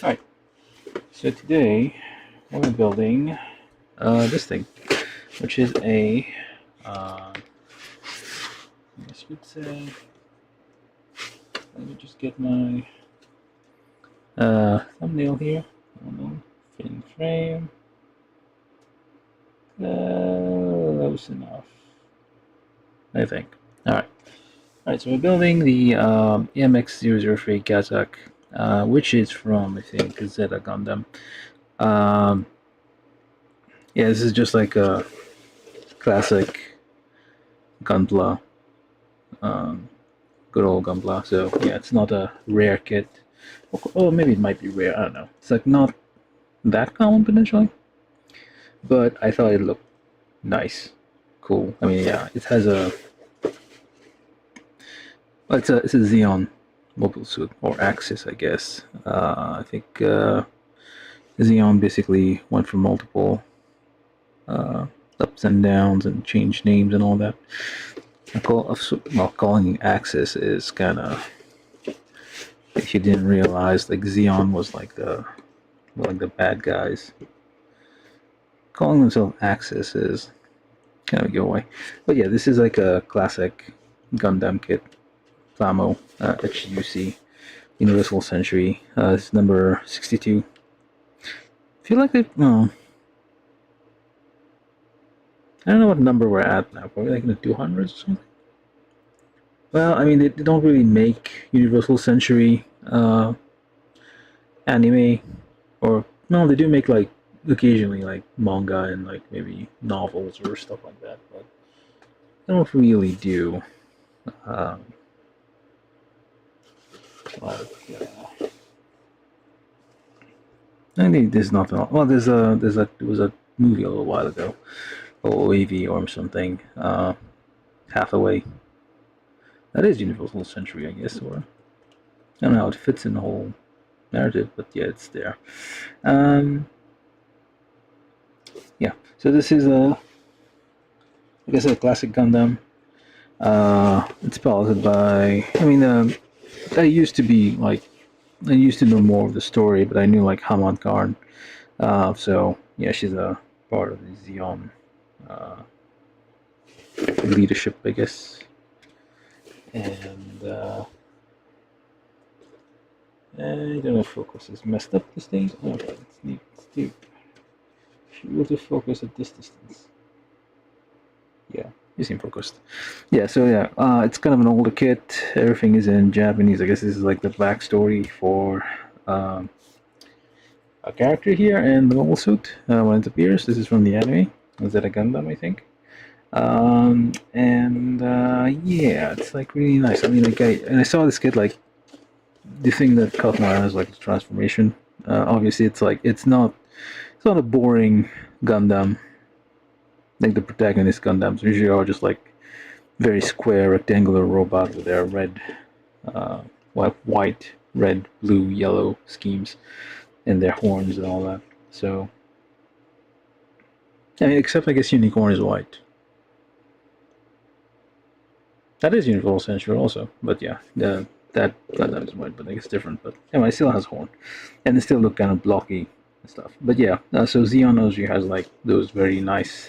Alright, so today we're building this thing, which is a, I guess you would say, let me just get my thumbnail here. Fin frame. Close enough, I think. Alright, so we're building the AMX-003 Gazak, which is from, I think, Gundam. Yeah, this is just like a classic Gunpla, good old Gunpla. So yeah, it's not a rare kit. Oh, maybe it might be rare. I don't know. It's like not that common potentially, but I thought it looked nice, cool. I mean, yeah, it has a. Well, it's a Xeon mobile suit or Axis, I guess. I think Xeon basically went for multiple ups and downs and changed names and all that. Calling Axis is kind of, if you didn't realize, like Xeon was like the bad guys. Calling themselves Axis is kind of a giveaway. But yeah, this is like a classic Gundam kit, Plamo, HUC, Universal Century. It's number 62. I feel like they, no, I don't know what number we're at now. Probably like in the 200s or something. Well, I mean, they don't really make Universal Century anime, or no, they do make like occasionally like manga and like maybe novels or stuff like that, but they don't really do. Um, I think there's nothing. Well, there was a movie a little while ago, OAV or something. Hathaway. That is Universal Century, I guess, or I don't know how it fits in the whole narrative, but yeah, it's there. Yeah, so this is like I said, a classic Gundam. It's piloted by, I mean, I used to be like, I used to know more of the story, but I knew like Hamad Karn. So yeah, she's a part of the Xeon leadership, I guess. And I don't know if focus is messed up these days. Okay, it's neat. Should be able to focus at this distance. Yeah, you seem focused. Yeah, so yeah, it's kind of an older kit. Everything is in Japanese. I guess this is like the backstory for a character here and the mobile suit when it appears. This is from the anime. Is that a Gundam, I think? Yeah, it's like really nice. I mean, like I saw this kit, like the thing that caught my eye is like the transformation. Obviously, it's not a boring Gundam. Like the protagonist Gundams usually are just like very square rectangular robot with their red, white, red, blue, yellow schemes, and their horns and all that. So, I mean, except I guess Unicorn is white. That is Universal Century also, but yeah, that Gundam is white, but I guess different. But anyway, it still has horn, and it still look kind of blocky and stuff. But yeah, so Xeon usually has like those very nice,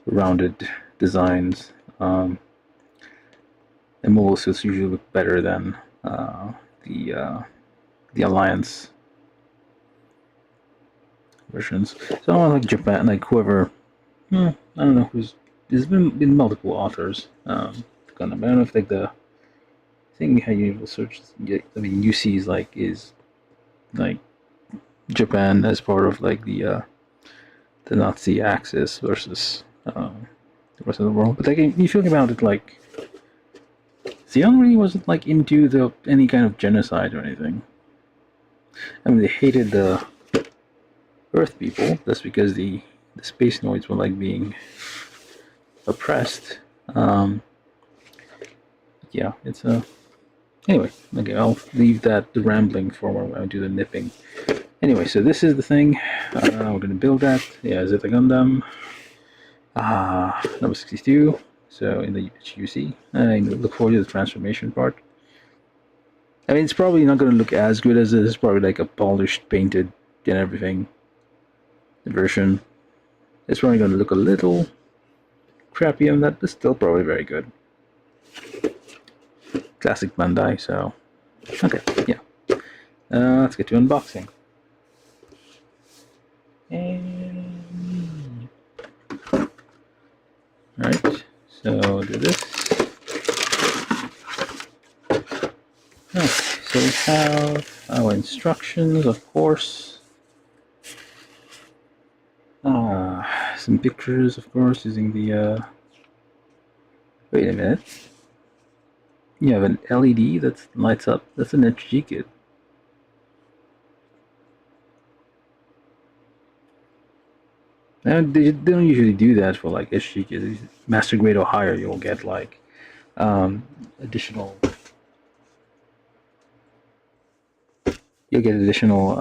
rounded designs. And mobile suits usually look better than the Alliance versions. So I want like Japan, like whoever. I don't know who's. There's been multiple authors. Gundam. I don't know if like the thing how you search. I mean, UC is like Japan as part of like the Nazi Axis versus the rest of the world. But like if you think about it, like Xeon really wasn't like into any kind of genocide or anything. I mean, they hated the Earth people. That's because the space noids were like being oppressed. Yeah, it's a. Anyway, okay, I'll leave the rambling for when I do the nipping. Anyway, so this is the thing. We're gonna build that. Yeah, Zeta Gundam. Number 62. So in the HUC, I look forward to the transformation part. I mean, it's probably not going to look as good as this. It's probably like a polished, painted, and everything version. It's probably going to look a little crappy on that, but still probably very good. Classic Bandai, so... Okay, yeah. Let's get to unboxing. And... Alright, so do this. Okay, so we have our instructions, of course. Some pictures, of course, using the... Wait a minute. You have an LED that lights up. That's an HG kit. And they don't usually do that for like HG kits. Master grade or higher, you'll get like additional. You'll get additional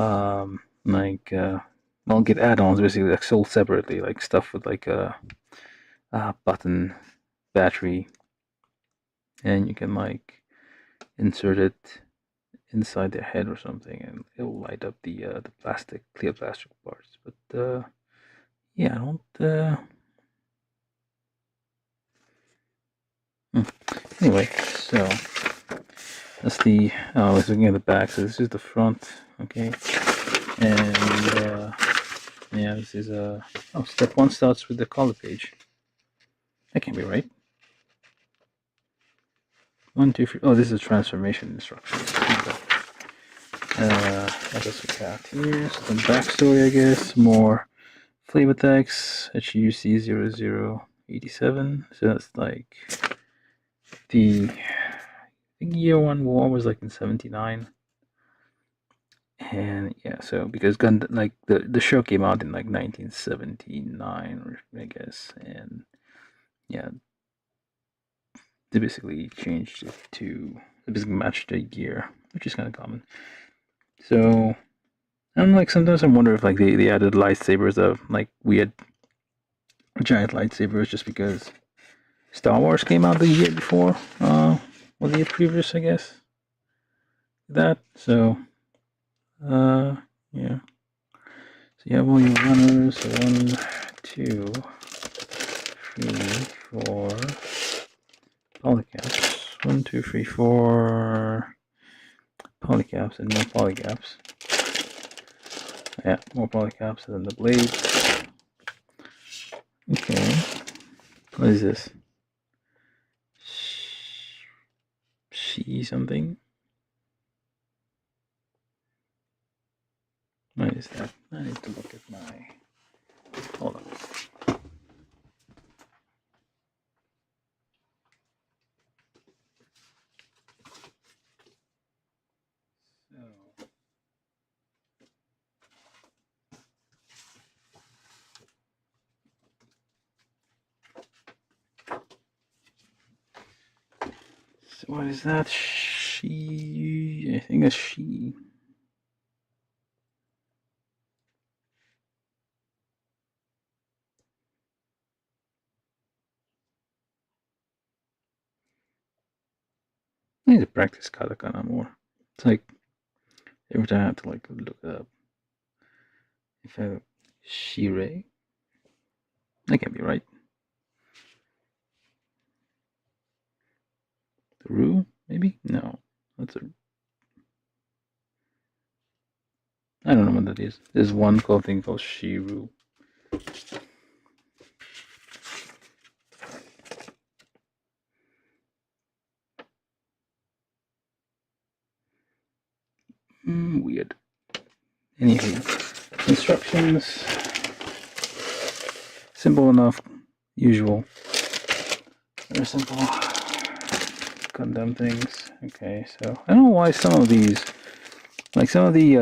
I'll get add-ons basically like sold separately, like stuff with like a button, battery, and you can like insert it inside their head or something, and it'll light up the plastic, clear plastic parts. But yeah, I don't. Anyway, so that's the. I was looking at the back, so this is the front, okay, and yeah, this is a. Oh, step one starts with the color page. That can't be right. 1, 2, 3. Oh, this is transformation instructions. What else we got here? Some backstory, I guess. More flavor text. HUC0087. So that's like the year one war was like in 79. And yeah, so because Gundam, like the show came out in like 1979, I guess, and yeah, they basically changed it to they basically matched the year, which is kind of common. So I'm like sometimes I wonder if like they added lightsabers of like weird giant lightsabers just because Star Wars came out the year before, or the year previous, I guess. That so. Yeah. So you have all your runners. So 1, 2, 3, 4 polycaps. 1, 2, 3, 4 polycaps and more polycaps. Yeah, more polycaps and then the blade. Okay. What is this? She something? What is that? I need to look at my. Hold on. So what is that? She. I think it's she. I need to practice katakana more. It's like every time I have to like look it up. If I Shire, that can't be right. The Ru, maybe? No, that's a. I don't know what that is. There's one called thing called Shiru. Weird. Anywho, instructions. Simple enough. Usual. Very simple. Gundam things. Okay, so I don't know why some of these, like some of the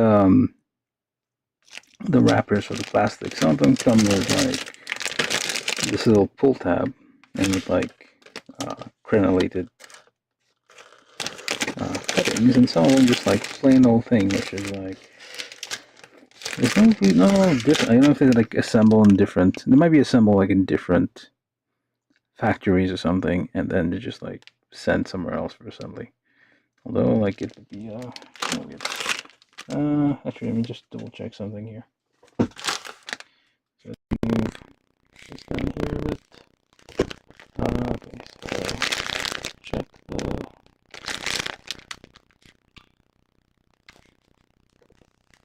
wrappers for the plastic, some of them come with like this little pull tab and with like crenellated cuttings, and some of them just like plain old thing, which is like there's no different. I don't know if they like assemble in different. They might be assembled like in different factories or something, and then they just like sent somewhere else for assembly. Although, like, it would be weird. Actually, let me just double check something here. So move this down here a bit. Okay, so check the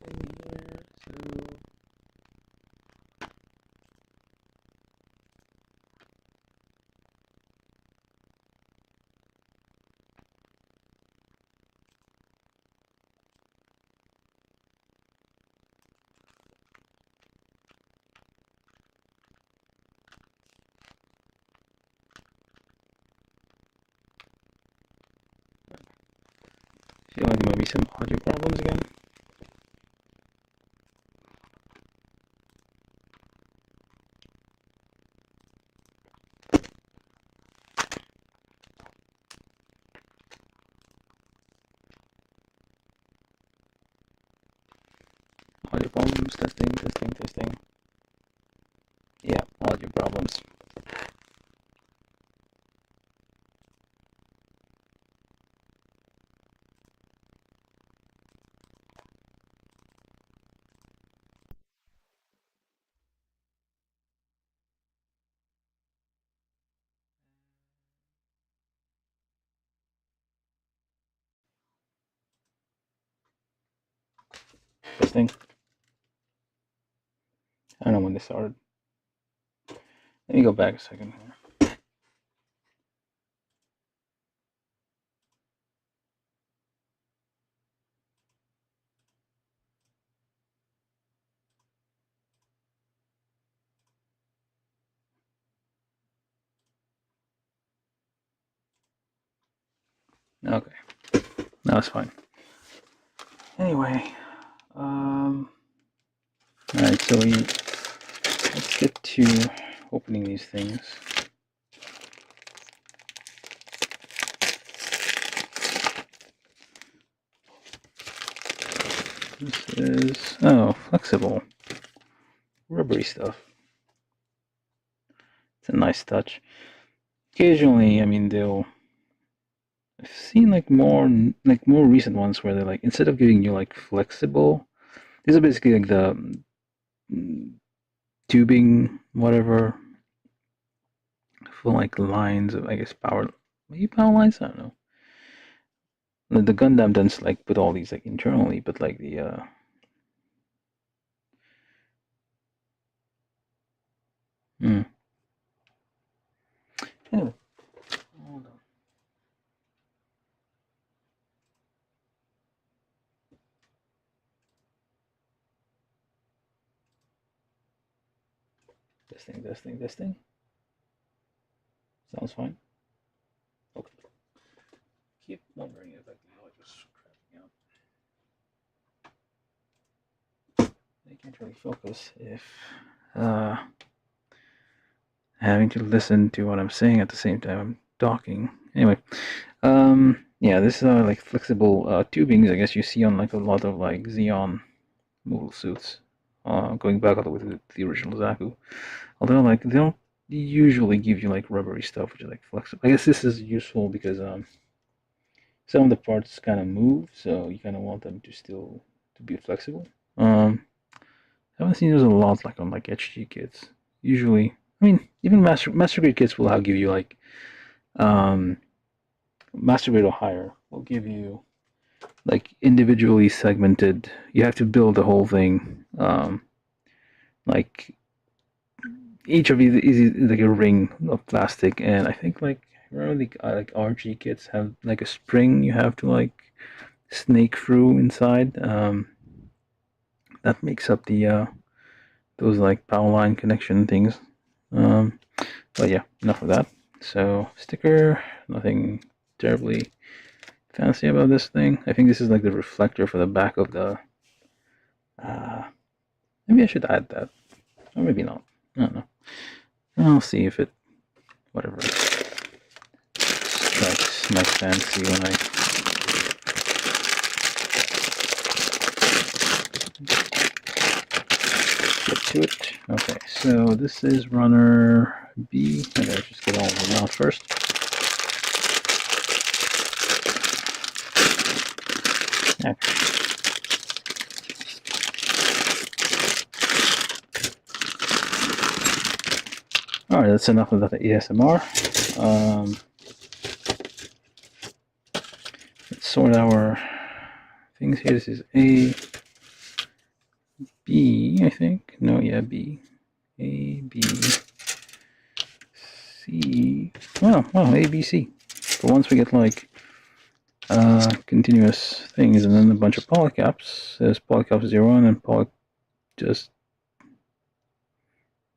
thing here. So feel like there might be some audio problems again. Audio problems, testing. Yeah, audio problems. Testing. I don't know when this started. Let me go back a second here. Okay, now it's fine. Anyway, alright, so let's get to opening these things. This is, oh, flexible, rubbery stuff. It's a nice touch. Occasionally, I mean, I've seen like more recent ones where they're like, instead of giving you like flexible, these are basically like the tubing, whatever, for like lines of, I guess, maybe power lines, I don't know. The Gundam tends to like put all these like internally, but like the anyway, hold on. Testing. Sounds fine. Okay. Keep wondering if like the audio is crapping out. I can't really focus if having to listen to what I'm saying at the same time I'm talking. Anyway, yeah, this is like flexible tubings. I guess you see on like a lot of like Xeon model suits, going back all the way to the original Zaku. Although like they don't usually give you like rubbery stuff, which is like flexible. I guess this is useful because some of the parts kind of move, so you kind of want them to still to be flexible. I haven't seen those a lot like on like HG kits. Usually, I mean, even master grade kits will give you like master grade or higher will give you like individually segmented. You have to build the whole thing. Like each of these is like a ring of plastic, and I think like remember the like RG kits have like a spring you have to like snake through inside. That makes up the those like power line connection things. But yeah, enough of that. So sticker, nothing terribly fancy about this thing. I think this is like the reflector for the back of the. Maybe I should add that, or maybe not. I don't know. I'll see if it, whatever, strikes my fancy when I. Get to it. Okay, so this is runner B. Okay, let's just get all of them out first. Okay. Alright, that's enough of that ASMR. Let's sort our things here. This is A, B, I think. No, yeah, B. A, B, C. Oh, A, B, C. But once we get like continuous things and then a bunch of polycaps, there's polycap 0 and then poly just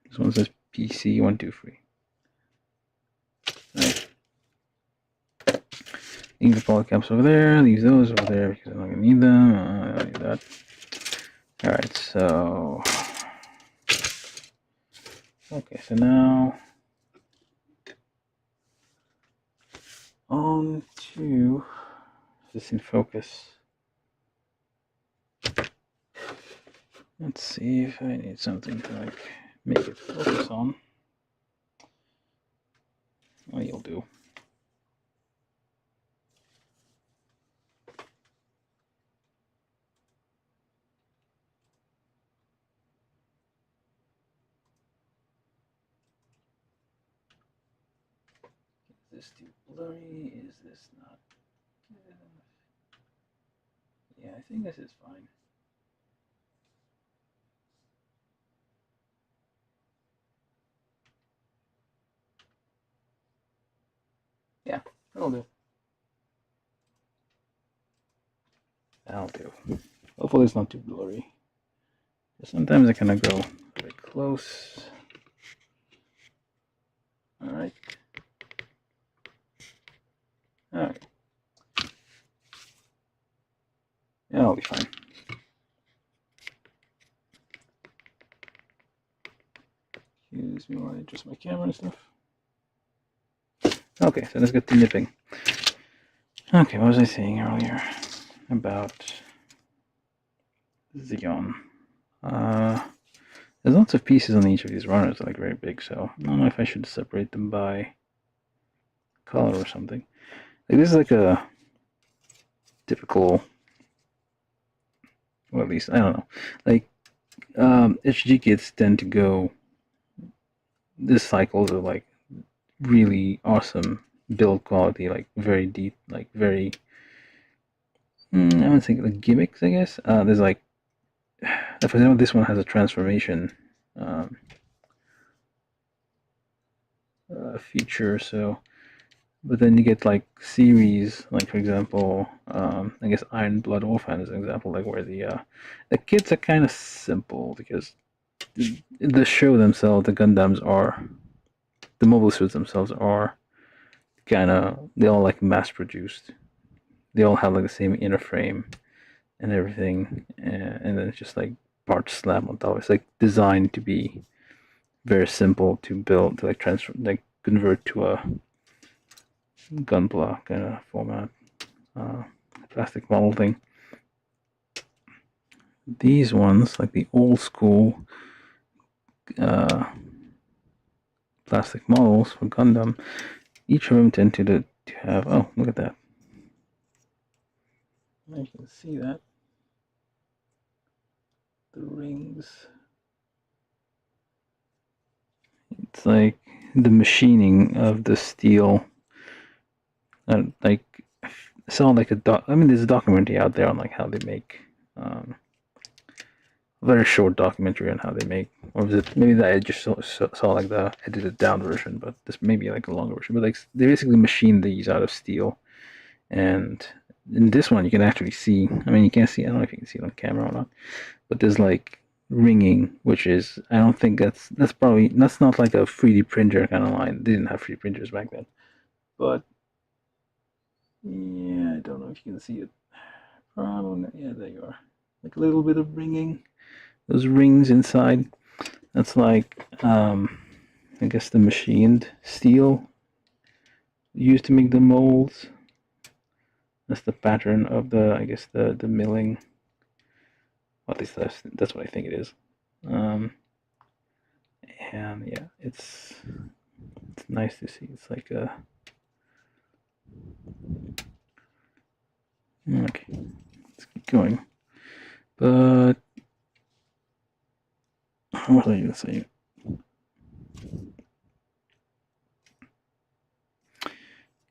this one says PC 1, 2, 3. Right. Leave the polycaps over there, leave those over there because I'm not gonna need them. I don't need that. Alright, so okay, so now on to this in focus. Let's see if I need something to like make it focus on. Oh, you'll do. Is this too blurry? Is this not good enough? Yeah, I think this is fine. Yeah, that'll do. That'll do. Hopefully it's not too blurry. Sometimes I kind of go very close. Alright. Alright. Yeah, I'll be fine. Excuse me while I adjust my camera and stuff. Okay, so let's get to nipping. Okay, what was I saying earlier about Xeon? There's lots of pieces on each of these runners, like very big, so I don't know if I should separate them by color or something. Like this is like a typical, or at least I don't know. Like HG kits tend to go. This cycles of like really awesome build quality, like very deep, like very. I would say like gimmicks, I guess. There's like, for example, this one has a transformation feature, so. But then you get like series, like for example, I guess Iron Blood Orphan is an example, like where the kits are kind of simple because the show themselves, the Gundams are, the mobile suits themselves are kind of, they all like mass produced. They all have like the same inner frame and everything, and then it's just like parts slapped on top. It's like designed to be very simple to build, to like transfer, like convert to a Gunpla kind of format, plastic model thing. These ones, like the old school plastic models for Gundam, each of them tend to have, oh, look at that. I can see that. The rings. It's like the machining of the steel. Like, I saw like I mean, there's a documentary out there on like how they make, a very short documentary on how they make, or was it maybe that I just saw like the edited down version, but this may be like a longer version. But like they basically machine these out of steel, and in this one you can actually see. I mean, you can't see. I don't know if you can see it on camera or not, but there's like ringing, which is, I don't think that's not like a 3D printer kind of line. They didn't have 3D printers back then, but yeah, I don't know if you can see it. Probably, yeah, there you are. Like a little bit of ringing. Those rings inside. That's like, I guess the machined steel used to make the molds. That's the pattern of the, I guess the milling. At least that's what I think it is. And yeah, it's nice to see. It's like a, okay. Let's keep going. But what are you gonna say?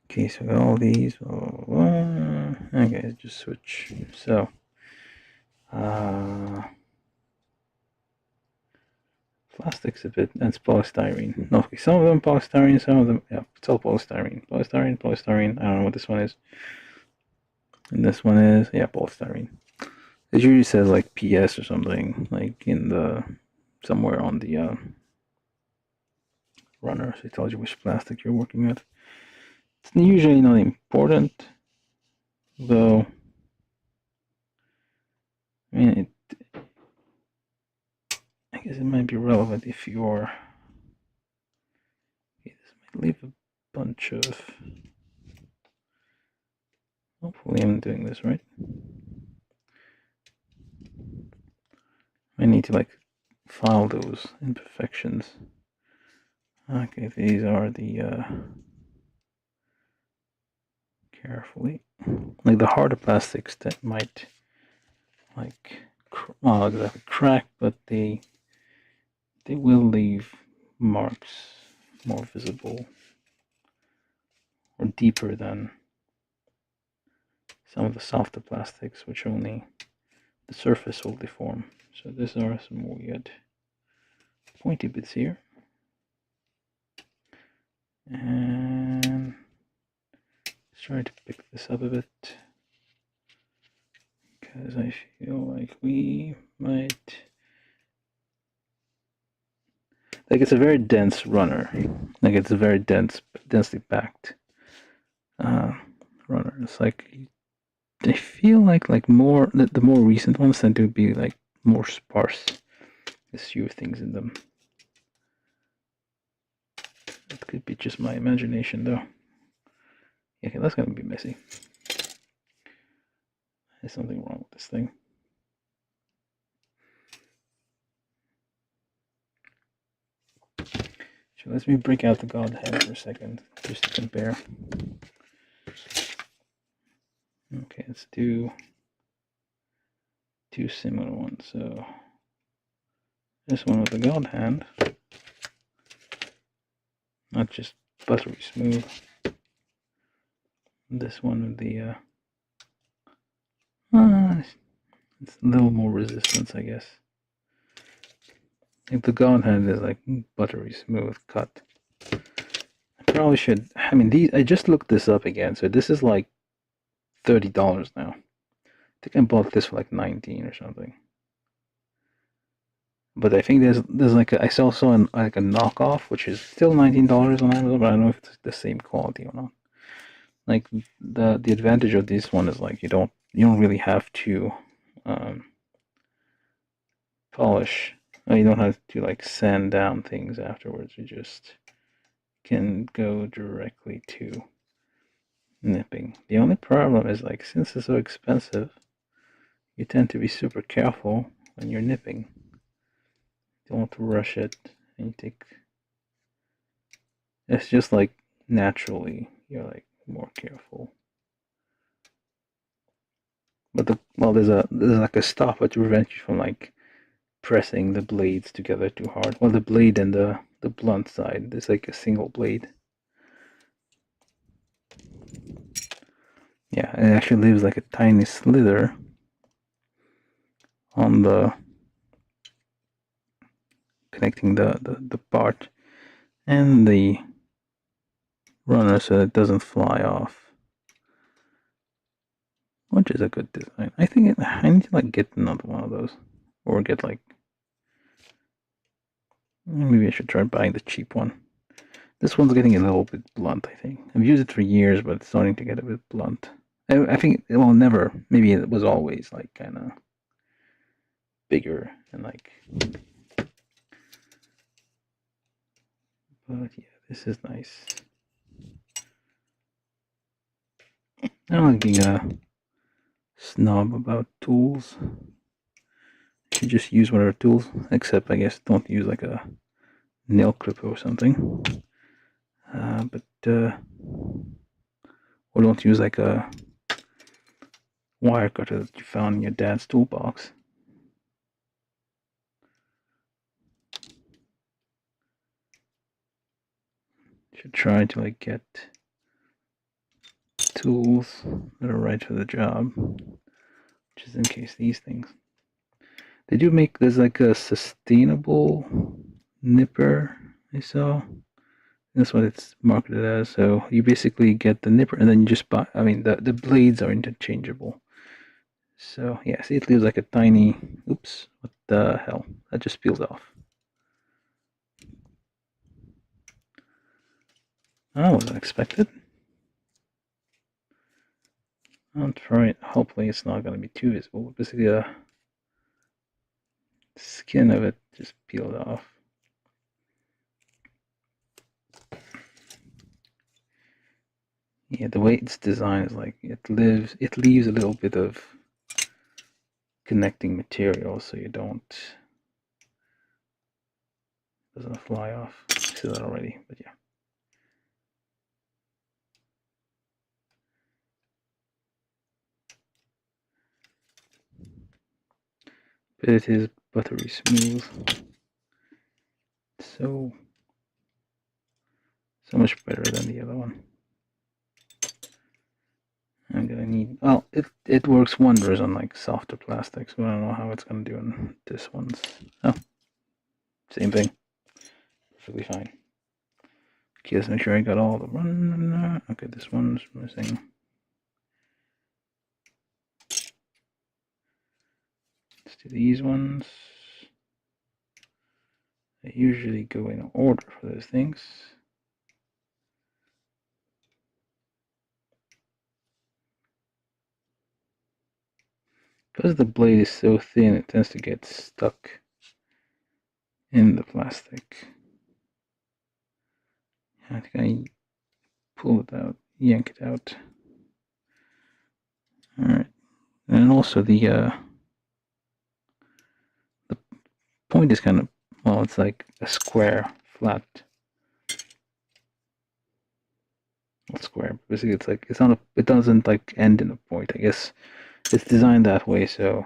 Okay, so all these. Okay, just switch. So, plastics a bit. That's polystyrene. No, okay, some of them polystyrene, some of them, yeah, it's all polystyrene. Polystyrene. I don't know what this one is. And this one is, yeah, polystyrene. It usually says like PS or something, like in the somewhere on the runner, so it tells you which plastic you're working with. It's usually not important, though. I mean, I guess it might be relevant if you're. Okay, this might leave a bunch of. Hopefully, I'm doing this right. I need to like file those imperfections. Okay, these are the carefully, like the harder plastics that might like not exactly crack, but they will leave marks more visible or deeper than some of the softer plastics, which only the surface will deform. So these are some weird pointy bits here. And let's try to pick this up a bit, because I feel like we might. Like it's a very dense runner. Like it's a very densely packed runner. It's like I feel like more the more recent ones tend to be like more sparse. There's fewer things in them. It could be just my imagination though. Okay, that's gonna be messy. There's something wrong with this thing. So let me break out the Godhead for a second, just to compare. Okay, let's do two similar ones. So this one with the God Hand, not just buttery smooth. This one with the it's a little more resistance, I guess. If the God Hand is like buttery smooth cut. I probably should. I mean, these. I just looked this up again, so this is like $30 now. I think I bought this for like 19 or something. But I think there's like I saw like a knockoff, which is still $19 on Amazon, but I don't know if it's the same quality or not. Like the advantage of this one is like you don't really have to polish. You don't have to like sand down things afterwards. You just can go directly to nipping. The only problem is like since it's so expensive, you tend to be super careful when you're nipping. You don't want to rush it, and you take. It's just like naturally you're like more careful. But there's like a stopper to prevent you from like pressing the blades together too hard. Well, the blade and the blunt side, there's like a single blade. Yeah, it actually leaves like a tiny slither on the connecting the part and the runner so it doesn't fly off, which is a good design. I think I need to like get another one of those, or get like maybe I should try buying the cheap one. This one's getting a little bit blunt, I think. I've used it for years, but it's starting to get a bit blunt. I think, well, never. Maybe it was always like kind of bigger and like. But yeah, this is nice. I don't like being a snob about tools. You should just use whatever tools, except I guess don't use like a nail clipper or something. Or don't use like a wire cutter that you found in your dad's toolbox. Should try to like get tools that are right for the job, just in case these things. They do make, there's like a sustainable nipper I saw. That's what it's marketed as. So you basically get the nipper and then you just buy, I mean, the blades are interchangeable. So yeah, see, it leaves like a tiny, oops, what the hell? That just peels off. That wasn't expected. I'll try it. Hopefully it's not going to be too visible. Basically, the skin of it just peeled off. Yeah, the way it's designed is like it leaves a little bit of connecting material so you don't, doesn't fly off. I see that already, but yeah. But it is buttery smooth. So much better than the other one. I'm gonna need, well, it works wonders on like softer plastics, but I don't know how it's gonna do on this one's. Oh, same thing. Perfectly fine. Okay, let's make sure I got all the run. Okay, this one's missing. Let's do these ones. I usually go in order for those things. Because the blade is so thin, it tends to get stuck in the plastic. I think I pull it out, yank it out. Alright. And also the point is kind of, well, it's like a square, flat. Not square, basically it's like, it's not a, it doesn't like end in a point. I guess it's designed that way, so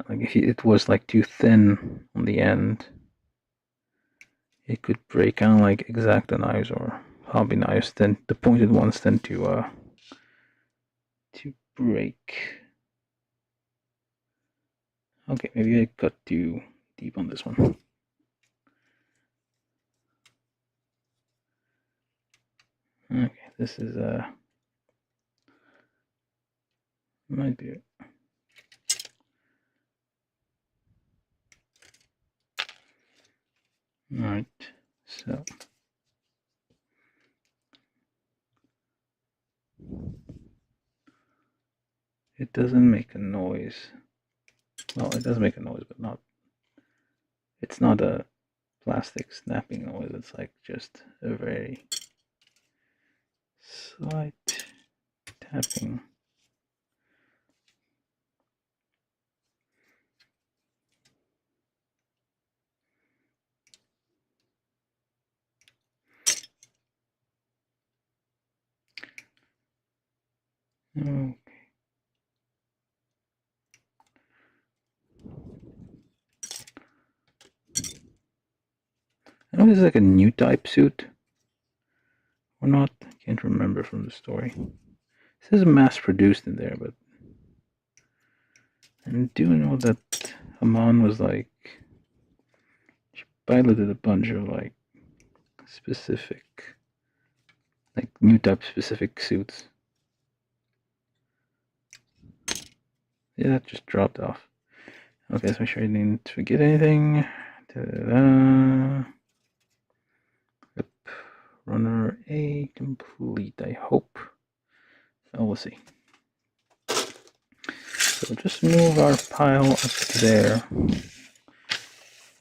like if it was like too thin on the end, it could break, kind of like X-Acto knives or hobby knives. Then the pointed ones tend to break. Okay, maybe I got too deep on this one. Okay, this is might be it. All right, so it doesn't make a noise. Well, it does make a noise, but not. It's not a plastic snapping noise. It's like just a very slight tapping. Okay. I know this is like a new type suit or not. I can't remember from the story. It says mass produced in there, but I do know that Haman was like, she piloted a bunch of like specific, like new type specific suits. Yeah, that just dropped off. Okay, let's make sure I didn't forget anything. Ta-da. Yep. Runner A complete, I hope. Oh, we'll see. So just move our pile up there.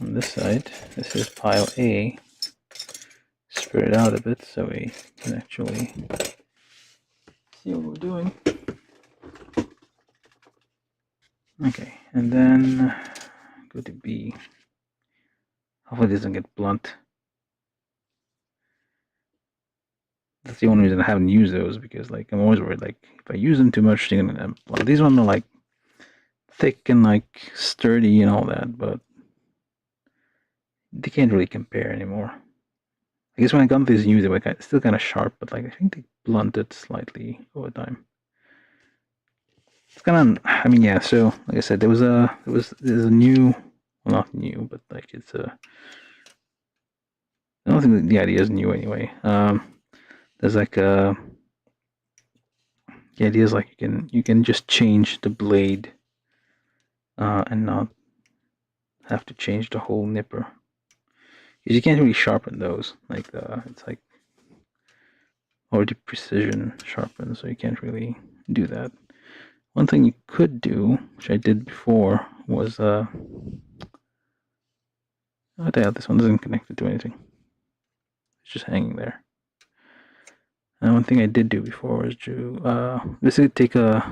On this side, this is pile A. Spread it out a bit so we can actually see what we're doing. Okay, and then go to B. Hopefully it doesn't get blunt. that's the only reason I haven't used those, because like I'm always worried like if I use them too much, they're gonna. Well, these ones are like thick and like sturdy and all that, but they can't really compare anymore. I guess when I got these new, they were still kind of sharp, but like I think they blunted slightly over time. It's kind of, I mean, yeah. So like I said, there's a new, well, not new, but like it's a. I don't think that the idea is new anyway. There's like a. The idea is like you can just change the blade, and not have to change the whole nipper. Because you can't really sharpen those. Like it's like already precision sharpened, so you can't really do that. One thing you could do, which I did before, was oh damn, this one isn't connected to anything. It's just hanging there. And one thing I did do before was to basically take a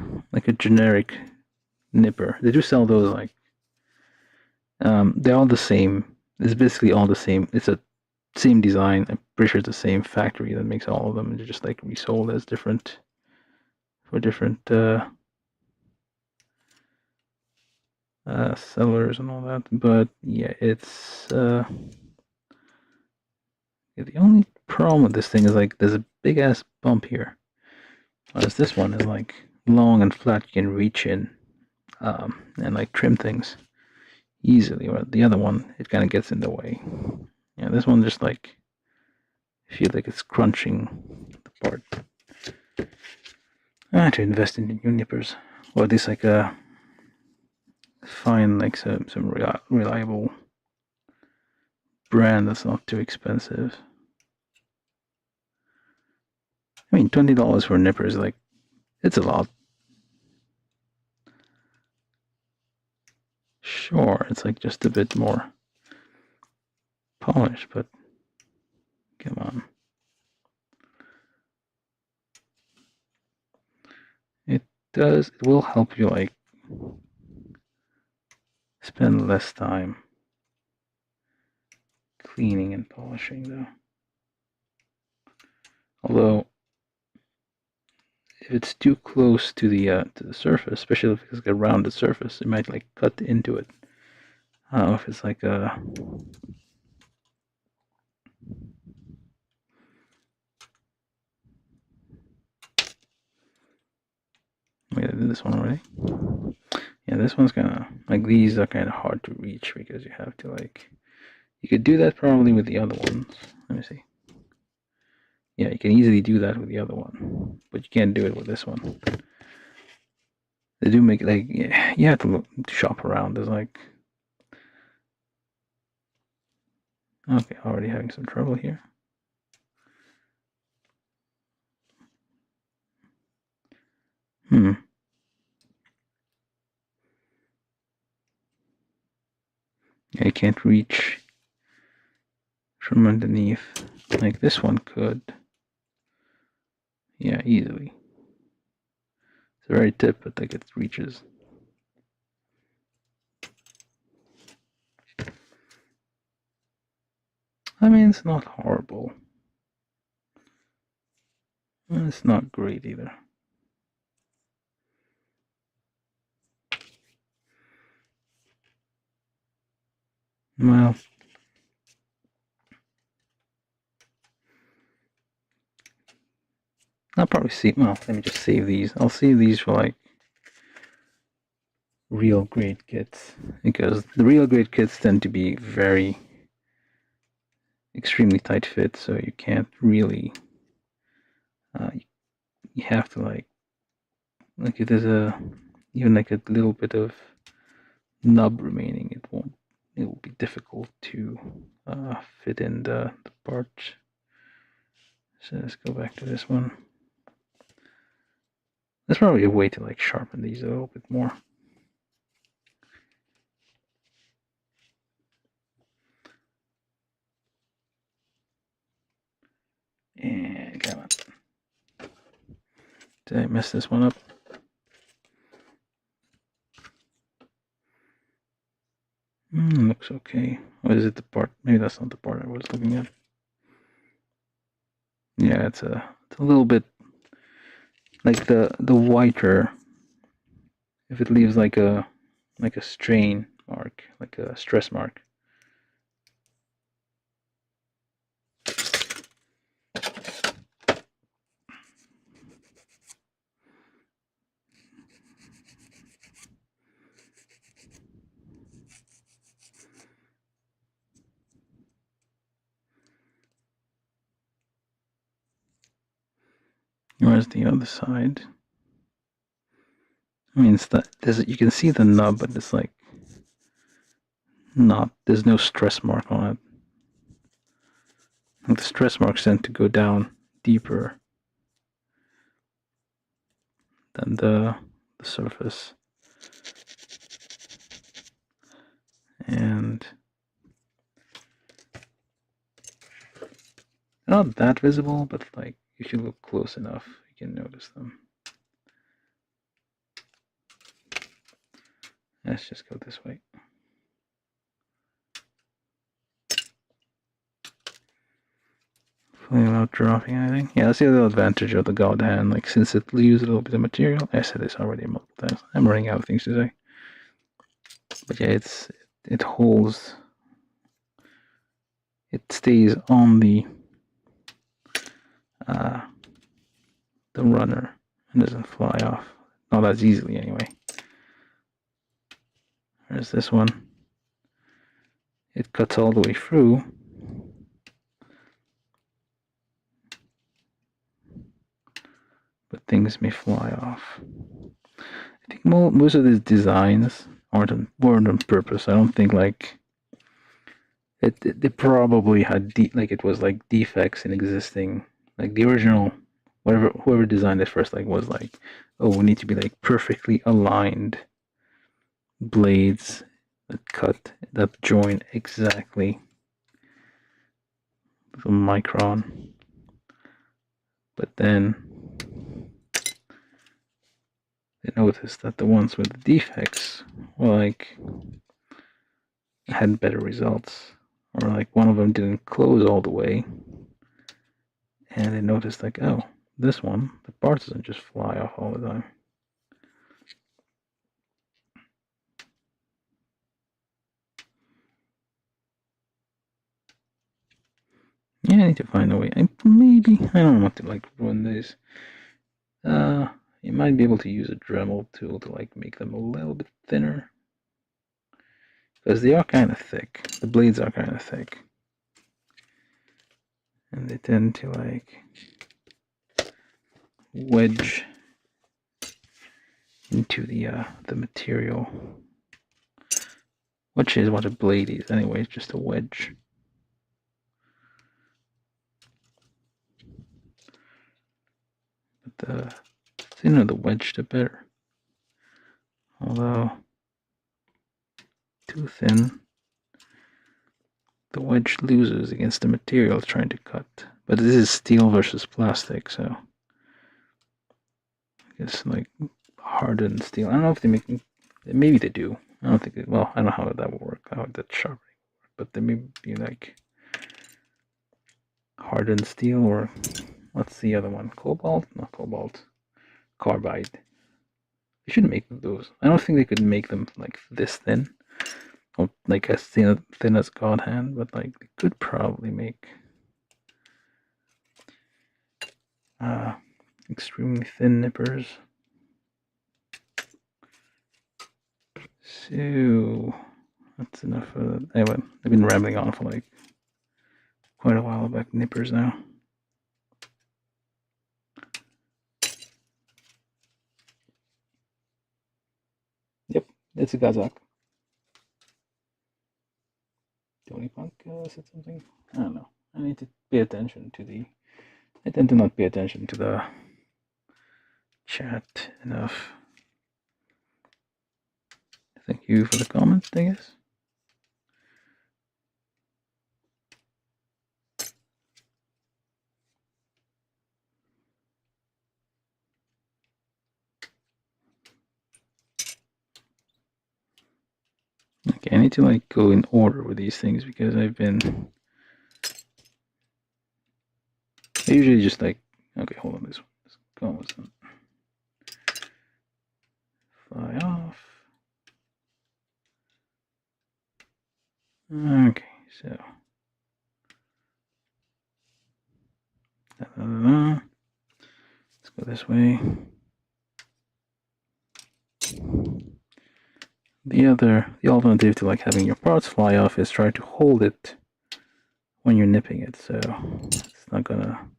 generic nipper. They do sell those like they're all the same. It's basically all the same. It's a same design. I'm pretty sure it's the same factory that makes all of them. They're just like resold as different for different sellers and all that. But yeah, it's the only problem with this thing is like there's a big ass bump here. Whereas this one is like long and flat. You can reach in and like trim things easily. Or the other one, it kind of gets in the way. Yeah, this one just like feel like it's crunching the part. I had to invest in new nippers. Or at least like find like some reliable brand that's not too expensive. I mean, $20 for a nipper is like, it's a lot. Sure, it's like just a bit more polished, but come on. It will help you like spend less time cleaning and polishing though. Although if it's too close to the surface, especially if it's like a rounded surface, it might like cut into it. I don't know if it's like a wait, I did this one already. Yeah, this one's kind of like these are kind of hard to reach because you have to like you could do that probably with the other ones. Let me see. Yeah, you can easily do that with the other one, but you can't do it with this one. They do make like yeah, you have to shop around. There's like okay, already having some trouble here. I can't reach from underneath like this one could. Yeah, easily. It's a very tip, but like it reaches. I mean, it's not horrible. It's not great either. Well, I'll probably see. Well, let me just save these. I'll save these for like real great kits because the real great kits tend to be very extremely tight fit, so you can't really. You have to like if there's even like a little bit of nub remaining, it will be difficult to fit in the part. So let's go back to this one. There's probably a way to like sharpen these a little bit more. And come on. Did I mess this one up? Looks okay. Or is it the part? Maybe that's not the part I was looking at. Yeah, it's a It's a little bit like the whiter. If it leaves like a strain mark, like a stress mark. Where's the other side? I mean, it's that you can see the nub, but it's like not. There's no stress mark on it. And the stress marks tend to go down deeper than the surface, and not that visible, but like if you look close enough, you can notice them. Let's just go this way. Without dropping anything. Yeah, that's the other advantage of the God Hand. Like, since it leaves a little bit of material, I said this already multiple times. I'm running out of things to say. But yeah, it holds. It stays on the runner and doesn't fly off. Not as easily, anyway. There's this one. It cuts all the way through. But things may fly off. I think most of these designs weren't on purpose. I don't think like they probably had it was like defects in existing, like the original, whoever designed it first, like was like, oh, we need to be like perfectly aligned blades that join exactly with a micron. But then they noticed that the ones with the defects were like had better results, or like one of them didn't close all the way, and they noticed like, oh, this one, the parts doesn't just fly off all the time. Yeah, I need to find a way. I don't want to like ruin these. You might be able to use a Dremel tool to like make them a little bit thinner, because they are kind of thick. The blades are kind of thick, and they tend to like wedge into the material, which is what a blade is anyway. It's just a wedge. But the thinner the wedge, the better. Although too thin, the wedge loses against the material it's trying to cut. But this is steel versus plastic, so I guess like hardened steel. I don't know if they make. Maybe they do. I don't think. Well, I don't know how that would work. How that sharpening would work. But they may be like hardened steel, or what's the other one? Cobalt? Not cobalt. Carbide. They should make those. I don't think they could make them like this thin, or like as thin as God Hand, but like they could probably make extremely thin nippers. So that's enough for that. Anyway, I've been rambling on for like quite a while about nippers now. Yep, it's a Gazak. Tony Punk said something. I don't know. I need to pay attention to the. I tend to not pay attention to the chat enough. Thank you for the comment, I guess. Okay, I need to like go in order with these things because I usually just like Okay, hold on. This goes and fly off. Okay, so let's go this way. The alternative to like having your parts fly off is try to hold it when you're nipping it. So it's not gonna.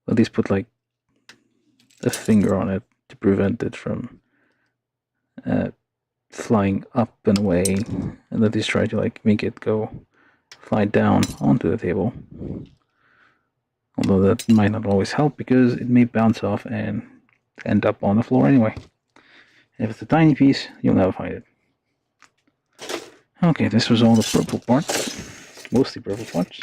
At least put like a finger on it to prevent it from flying up and away, and at least try to like make it fly down onto the table. Although that might not always help because it may bounce off and end up on the floor anyway. If it's a tiny piece, you'll never find it. Okay, this was all the purple parts, mostly purple parts.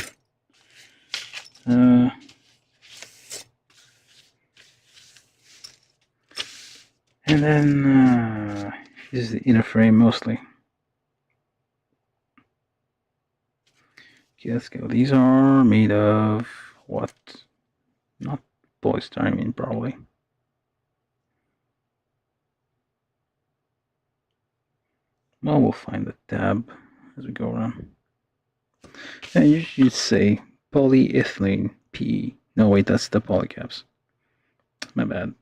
And then this is the inner frame mostly. Okay, let's go. These are made of what? Not polystyrene, probably. Well, we'll find the tab as we go around. And you should say polyethylene PE. No, wait, that's the polycaps. My bad.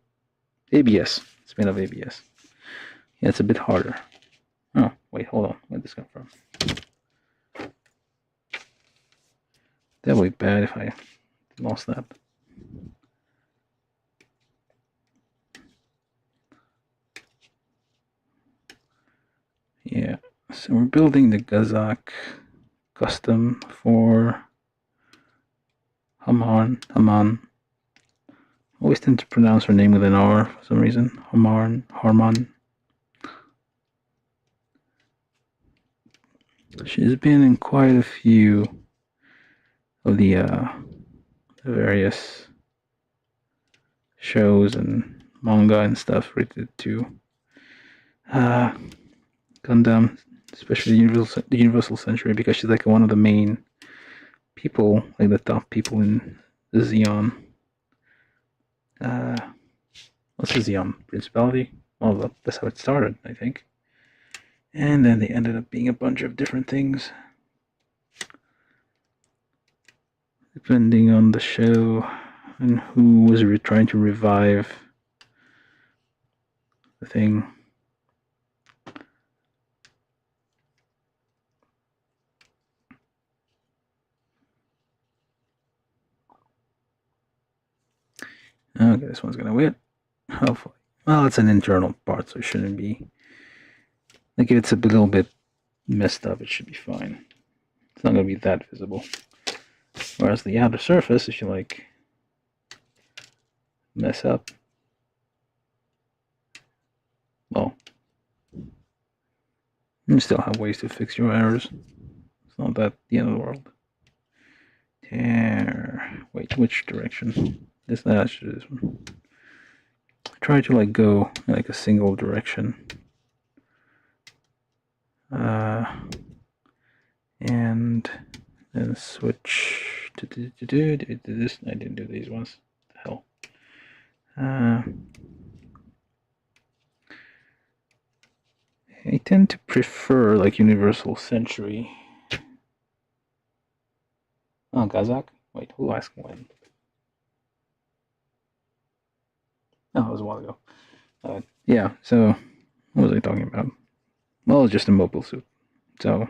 ABS. It's made of ABS. Yeah, it's a bit harder. Oh, wait, hold on. Where'd this come from? That would be bad if I lost that. Yeah, so we're building the Gazak custom for Haman. Always tend to pronounce her name with an R for some reason. Harman. She's been in quite a few of the various shows and manga and stuff related to Gundam, especially the Universal Century, because she's like one of the main people, like the top people in the Xeon. What's the Xeon Principality? Well, that's how it started, I think. And then they ended up being a bunch of different things, depending on the show and who was trying to revive the thing. Okay, this one's gonna win. Hopefully. Well, it's an internal part, so it shouldn't be. Like, if it's a little bit messed up, it should be fine. It's not gonna be that visible. Whereas the outer surface, if you like mess up, well, you still have ways to fix your errors. It's not that the end of the world. There. Wait, which direction? This one. Try to like go in like a single direction. And then switch to this. I didn't do these ones. What the hell. I tend to prefer like Universal Century. Oh, Gazak? Wait, who asked when? Oh, it was a while ago. Yeah, so what was I talking about? Well, it's just a mobile suit. So,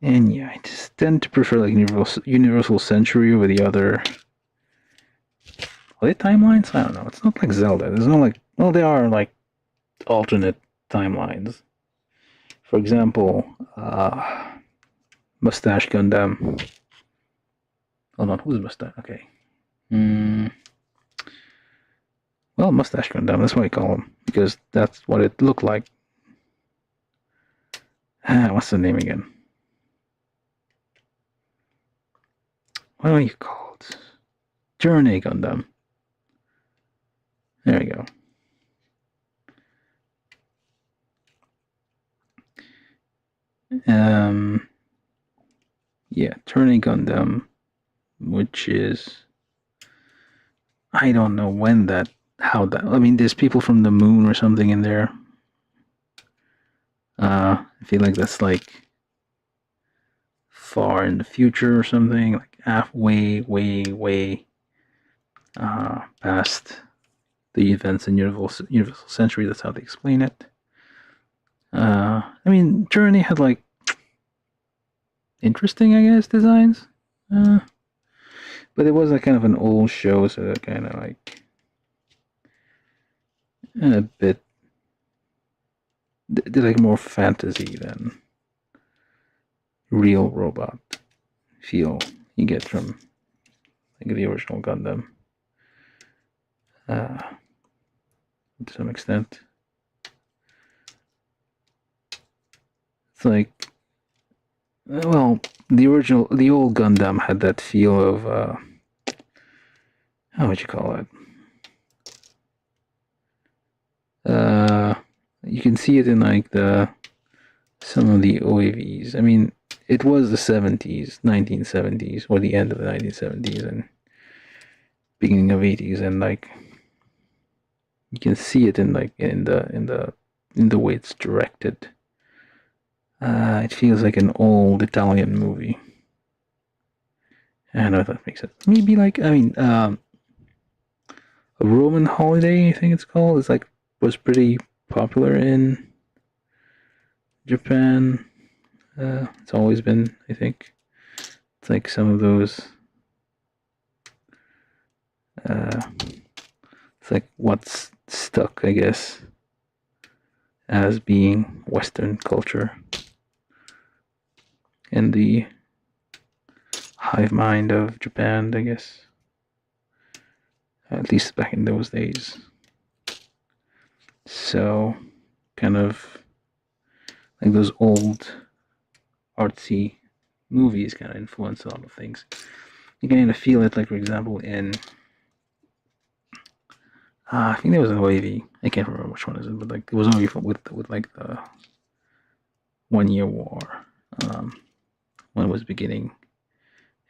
and yeah, I just tend to prefer like Universal Century over the other. Are they timelines? I don't know. It's not like Zelda. There's no like. Well, they are like alternate timelines. For example, Mustache Gundam. Hold on, who's Mustache? Okay. Well, Mustache Gundam, that's what I call him, because that's what it looked like. What's the name again? What are you called? Journey Gundam. There we go. Yeah, Turning Gundam, which is, I don't know how that. I mean, there's people from the moon or something in there. I feel like that's like far in the future or something, like way past the events in Universal Century. That's how they explain it. I mean, Journey had like interesting, I guess, designs. Uh, but it was a kind of an old show, so kind of like a bit like more fantasy than real robot feel you get from like the original Gundam. Uh, to some extent, it's like, well, the old Gundam had that feel of how would you call it? You can see it in like some of the OAVs. I mean, it was the 70s, 1970s, or the end of the 1970s and beginning of 80s, and like you can see it in like in the way it's directed. It feels like an old Italian movie. I don't know if that makes sense. Maybe like, I mean, a Roman Holiday, I think it's called. It's like was pretty popular in Japan. It's always been, I think. It's like some of those. It's like what's stuck, I guess, as being Western culture in the hive mind of Japan, I guess. At least back in those days. So, kind of like those old artsy movies kind of influence a lot of things. You can kind of feel it, like, for example, in I think there was an OAV. I can't remember which one is it, but like it was only with like the 1 Year War when it was beginning,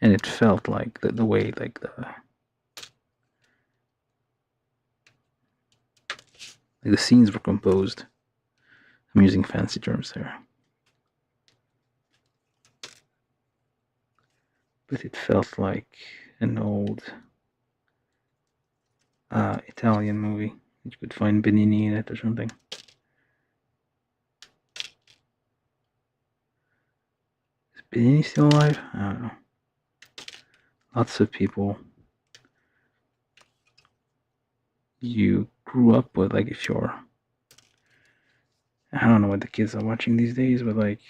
and it felt like the way like the scenes were composed. I'm using fancy terms there, but it felt like an old Italian movie. You could find Benigni in it or something. Is Benigni still alive? I don't know. Lots of people you grew up with, like if you're, I don't know what the kids are watching these days, but like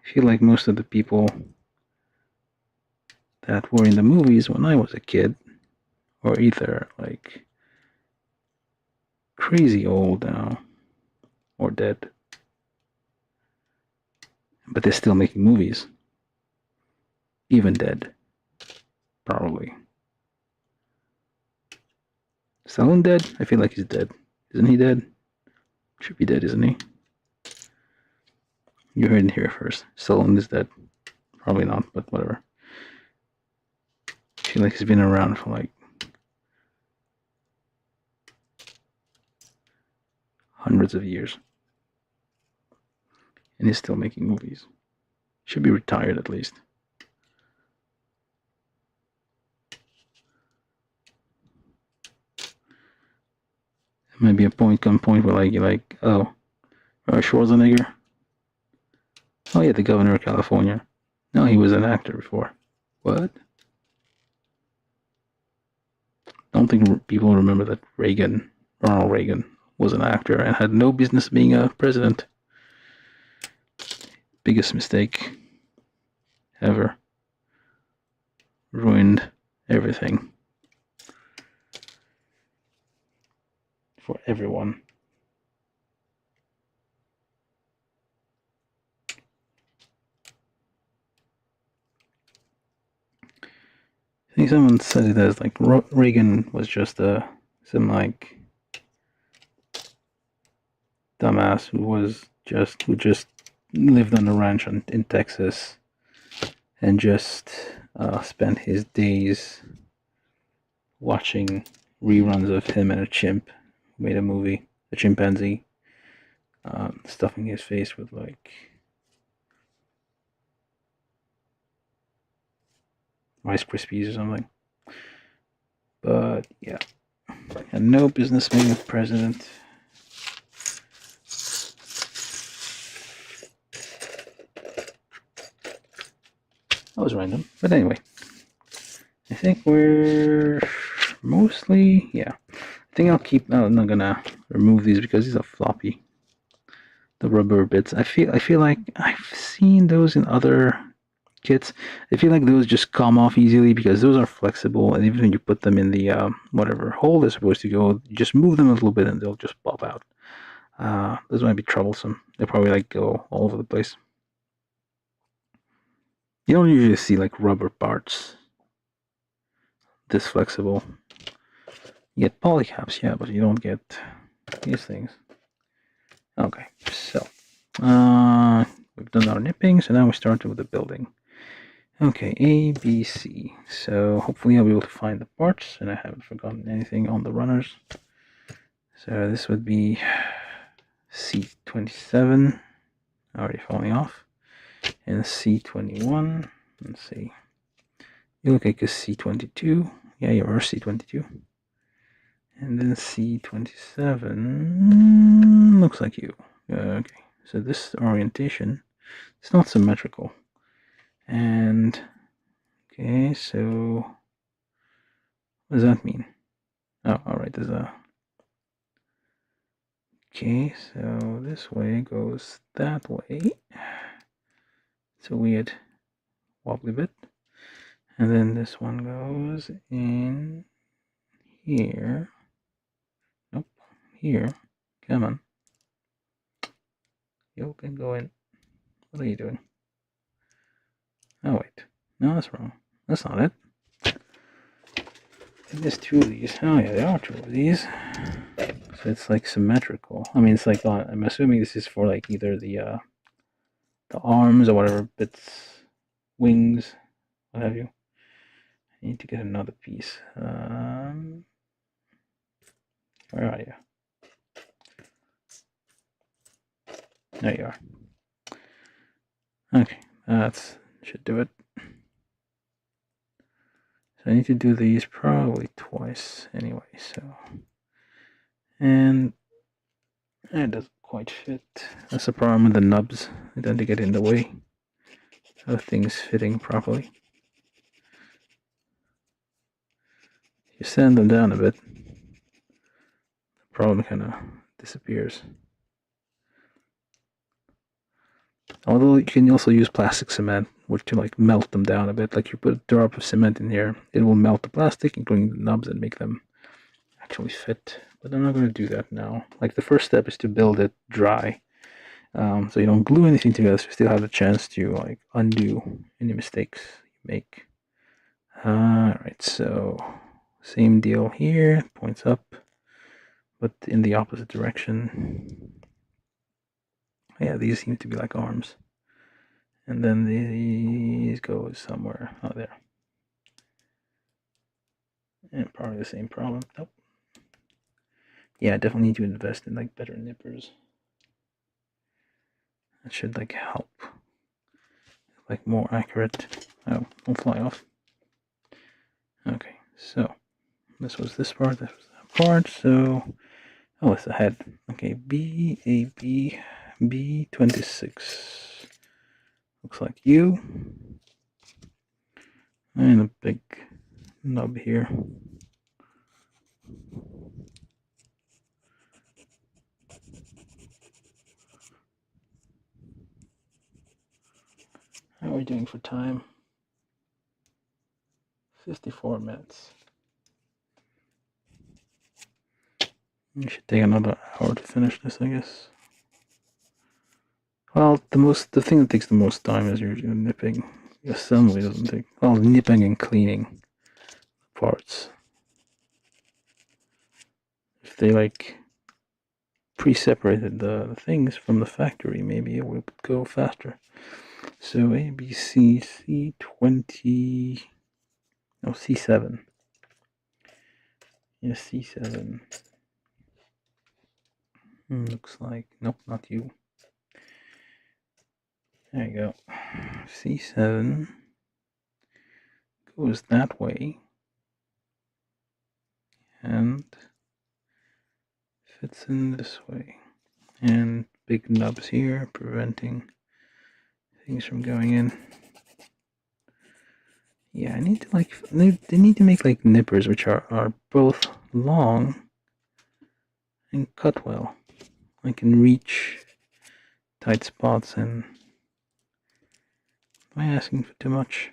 I feel like most of the people that were in the movies when I was a kid are either like crazy old now or dead, but they're still making movies, even dead, probably. Stallone dead? I feel like he's dead. Isn't he dead? Should be dead, isn't he? You heard it here first. Stallone is dead. Probably not, but whatever. I feel like he's been around for like hundreds of years. And he's still making movies. Should be retired at least. It might be a point where like you're like, oh, Schwarzenegger? Oh yeah, the governor of California. No, he was an actor before. What? Don't think people remember that Ronald Reagan, was an actor and had no business being a president. Biggest mistake ever. Ruined everything for everyone. I think someone said it as like Reagan was just some like dumbass who just lived on a ranch in Texas and just spent his days watching reruns of him and a chimp who made a movie, a chimpanzee, stuffing his face with like Rice Krispies or something. But yeah, had no business being president. That was random, but anyway, I think we're mostly, yeah. I think I'll keep. I'm not gonna remove these because these are floppy. The rubber bits. I feel like I've seen those in other kits. I feel like those just come off easily because those are flexible, and even when you put them in the whatever hole they're supposed to go, you just move them a little bit and they'll just pop out. Those might be troublesome. They probably like go all over the place. You don't usually see like rubber parts this flexible. You get polycaps, yeah, but you don't get these things. Okay, so we've done our nipping, so now we start with the building. Okay, A, B, C. So hopefully I'll be able to find the parts, and I haven't forgotten anything on the runners. So this would be C27, already falling off, and C21. Let's see. You look like a C22. Yeah, you are C22. And then C27 looks like you. Okay, so this orientation is not symmetrical. And okay, so what does that mean? Oh, all right. There's a. Okay, so this way goes that way. It's a weird wobbly bit. And then this one goes in here. Nope, here. Come on. You can go in. What are you doing? Oh, wait. No, that's wrong. That's not it. There's two of these. Oh, yeah, there are two of these. So it's like symmetrical. I mean, it's like, I'm assuming this is for like either the arms or whatever bits, wings, what have you. I need to get another piece. Where are you? There you are. Okay, that should do it. So I need to do these probably twice anyway, so. And it doesn't quite fit. That's the problem with the nubs. They tend to get in the way of things fitting properly. You sand them down a bit, the problem kind of disappears. Although you can also use plastic cement, which to like melt them down a bit. Like you put a drop of cement in here, it will melt the plastic, including the nubs, and make them actually fit. But I'm not going to do that now. Like the first step is to build it dry, so you don't glue anything together. So you still have the chance to like undo any mistakes you make. All right, so same deal here. Points up, but in the opposite direction. Yeah, these seem to be like arms. And then these go somewhere out there. And probably the same problem. Nope. Yeah, I definitely need to invest in like better nippers. That should like help. Like more accurate. Oh, don't fly off. Okay, so this was this part, this was that part, so oh, it's the head. Okay, B, B26. Looks like you. And a big nub here. How are we doing for time? 54 minutes. You should take another hour to finish this, I guess. Well, the thing that takes the most time is usually nipping. The assembly doesn't take. Well, nipping and cleaning parts. If they like pre-separated the things from the factory, maybe it would go faster. So A, B, C, C20, no, C7. Yes, C7. Looks like, nope, not you. There you go. C7 goes that way and fits in this way. And big nubs here preventing things from going in. Yeah, I need to like, they need to make like nippers which are both long and cut well. I can reach tight spots, and am I asking for too much?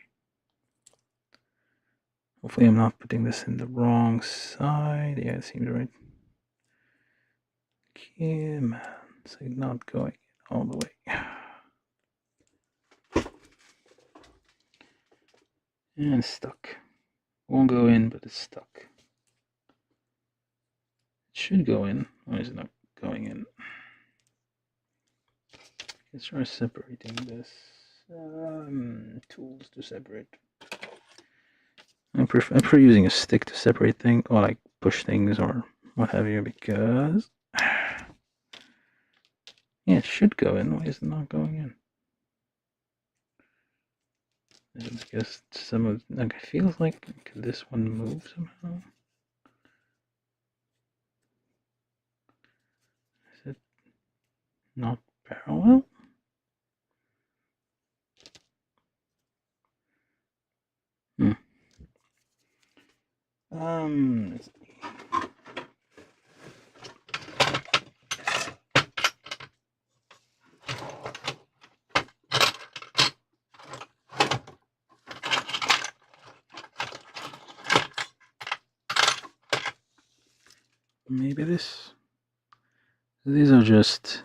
Hopefully I'm not putting this in the wrong side. Yeah, it seems right. Okay, man, it's like not going all the way. And it's stuck. Won't go in, but it's stuck. It should go in. Why is it not going in? Let's try separating this. Tools to separate. I prefer using a stick to separate things, or like push things or what have you, because yeah, it should go in. Why is it not going in? It's just some of, like, it feels like this one moves somehow. Is it not parallel? Let's see. Maybe this. These are just.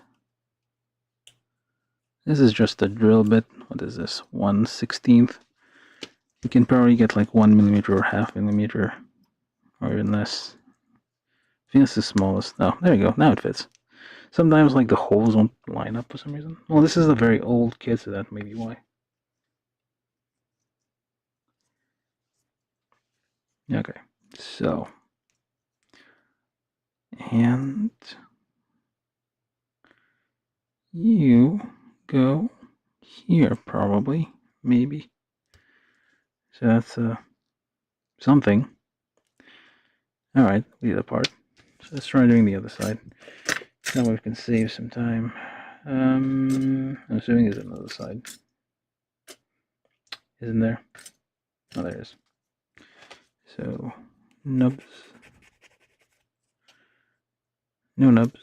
This is just a drill bit. What is this? 1/16. You can probably get like 1 millimeter or half millimeter, or even less. I think it's the smallest. Oh, there you go. Now it fits. Sometimes like the holes won't line up for some reason. Well, this is a very old kit, so that may be why. Okay, so. And you go here, probably, maybe. So that's something. All right, leave that part. So let's try doing the other side. That way we can save some time. I'm assuming there's another side. Isn't there? Oh, there is. So, nubs. No nubs.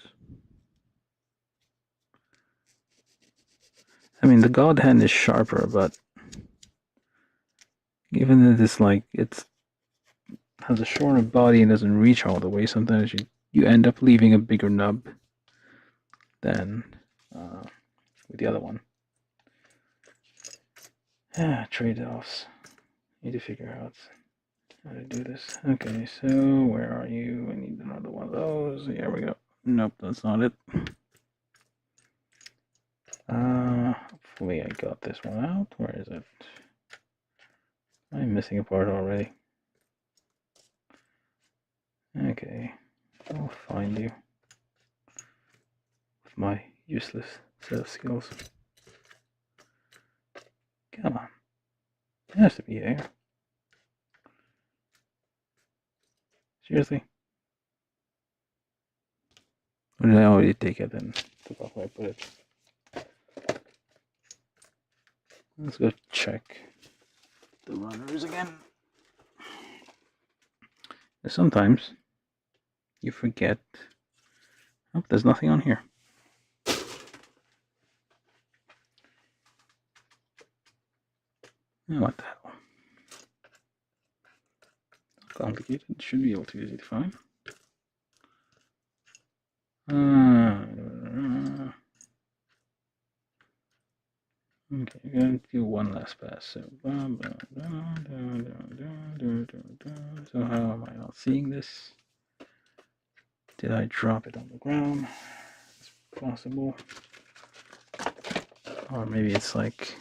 I mean, the God hand is sharper, but given that it's like it has a shorter body and doesn't reach all the way, sometimes you end up leaving a bigger nub than with the other one. Trade-offs. Need to figure out how to do this. Okay, so where are you? I need another one of those. Here we go. Nope, that's not it. Hopefully I got this one out. Where is it? I'm missing a part already. Okay, I'll find you with my useless set of skills. Come on. It has to be here. Seriously? Or did I already take it and took off where I put it? Let's go check the runners again. Sometimes you forget. Oh, there's nothing on here. What the hell? Complicated. Should be able to use it fine. Okay, we're going to do one last pass. So, so how am I not seeing this? Did I drop it on the ground? It's possible. Or maybe it's like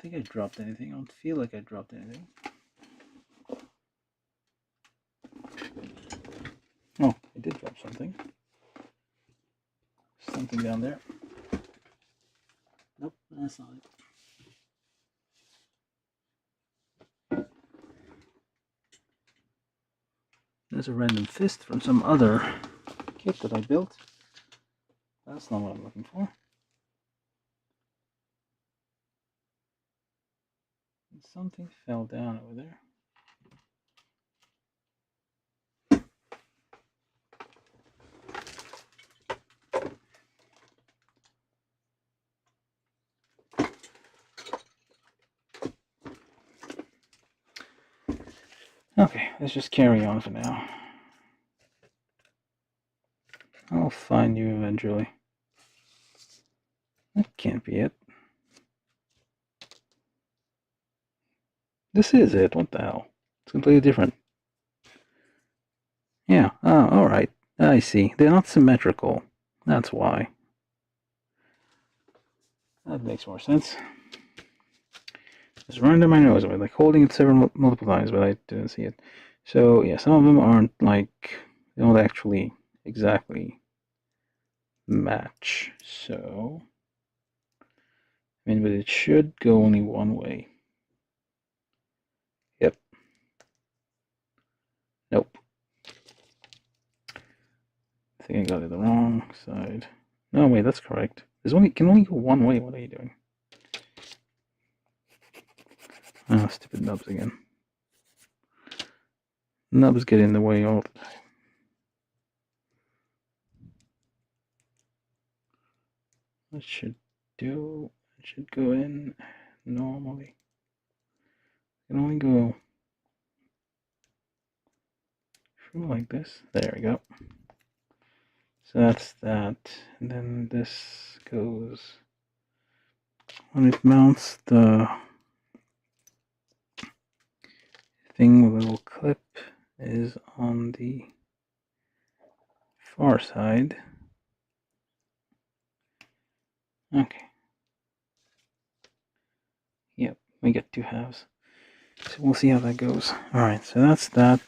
think I dropped anything. I don't feel like I dropped anything. Oh, I did drop something. Something down there. Nope, that's not it. There's a random fist from some other kit that I built. That's not what I'm looking for. Something fell down over there. Okay, let's just carry on for now. I'll find you eventually. That can't be it. This is it. What the hell? It's completely different. Yeah, alright. I see. They're not symmetrical. That's why. That makes more sense. It's random, I know. I was like holding it several multiple times, but I didn't see it. So yeah, some of them aren't like, they don't actually exactly match. So, I mean, but it should go only one way. Yep. Nope. I think I got it the wrong side. No, wait, that's correct. Can only go one way. What are you doing? Oh, stupid nubs again. Nubs get in the way all the time. It should go in normally. It can only go through like this. There we go. So that's that. And then this goes when it mounts the thing with a little clip is on the far side. Okay. Yep, we get 2 halves. So we'll see how that goes. Alright, so that's that.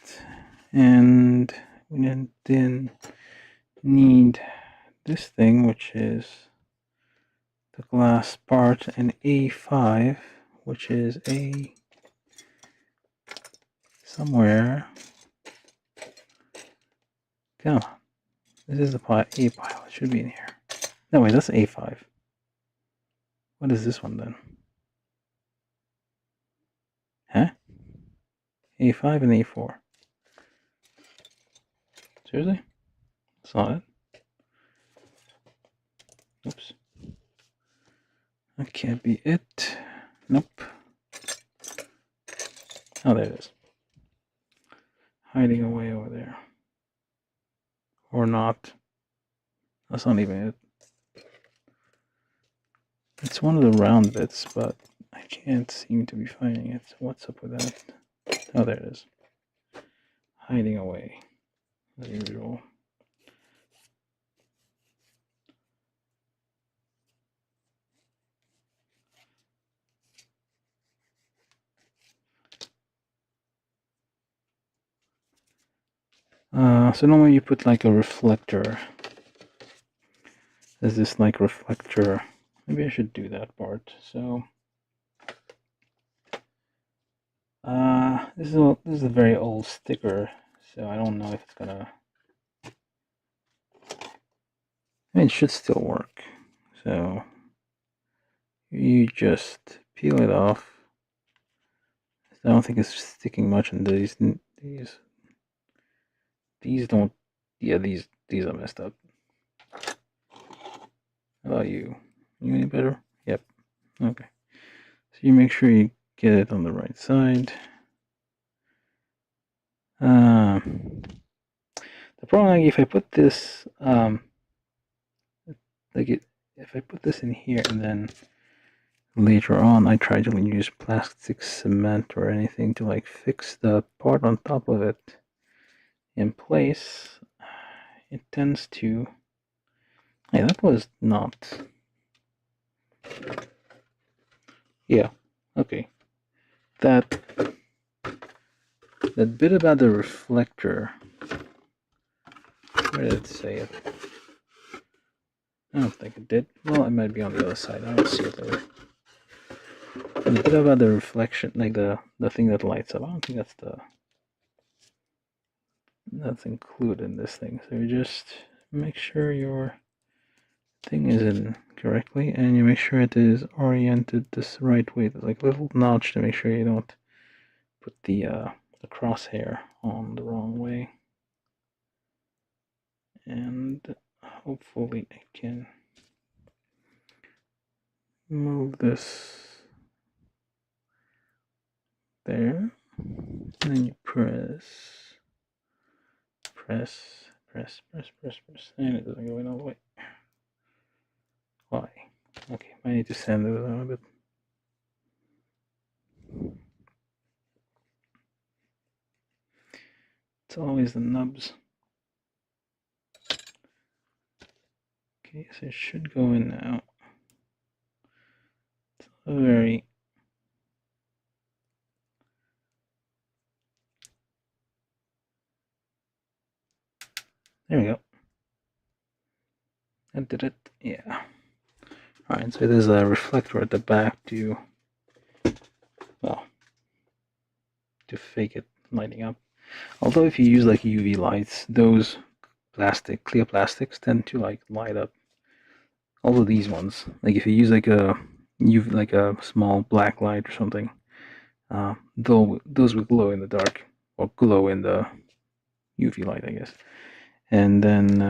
And we then need this thing, which is the glass part, and A5, which is a somewhere. Come on. This is the A pile. It should be in here. No, wait, that's A5. What is this one then? Huh? A5 and A4. Seriously? That's not it. Oops. That can't be it. Nope. Oh, there it is. Hiding away over there. Or not. That's not even it. It's one of the round bits, but I can't seem to be finding it. What's up with that? Oh, there it is. Hiding away. As usual. So normally you put like a reflector. There's this like reflector. Maybe I should do that part. So this is a very old sticker, so I don't know if it's gonna. I mean, it should still work. So you just peel it off. I don't think it's sticking much in these. These don't. Yeah, these are messed up. How about you? You any better? Yep. Okay. So you make sure you get it on the right side. The problem, like, if I put this, if I put this in here and then later on I try to use plastic cement or anything to like fix the part on top of it in place, it tends to. Hey, that was not. Yeah, Okay, that bit about the reflector. Where did it say it? I don't think it did. Well, it might be on the other side. I'll see it later. The bit about the reflection, like the thing that lights up. I don't think that's included in this thing. So you just make sure your thing is in correctly, and you make sure it is oriented this right way. There's like a little notch to make sure you don't put the crosshair on the wrong way. And hopefully I can move this there. And then you press, and it doesn't go in all the way. Why? Okay, I need to sand it down a bit. It's always the nubs. Okay, so it should go in now. It's a very there we go. That did it. Yeah. Alright, so there's a reflector at the back to, well, to fake it lighting up. Although if you use like UV lights, those clear plastics tend to like light up. Although these ones, like if you use like a UV, like a small black light or something, those will glow in the dark, or glow in the UV light, I guess. And then,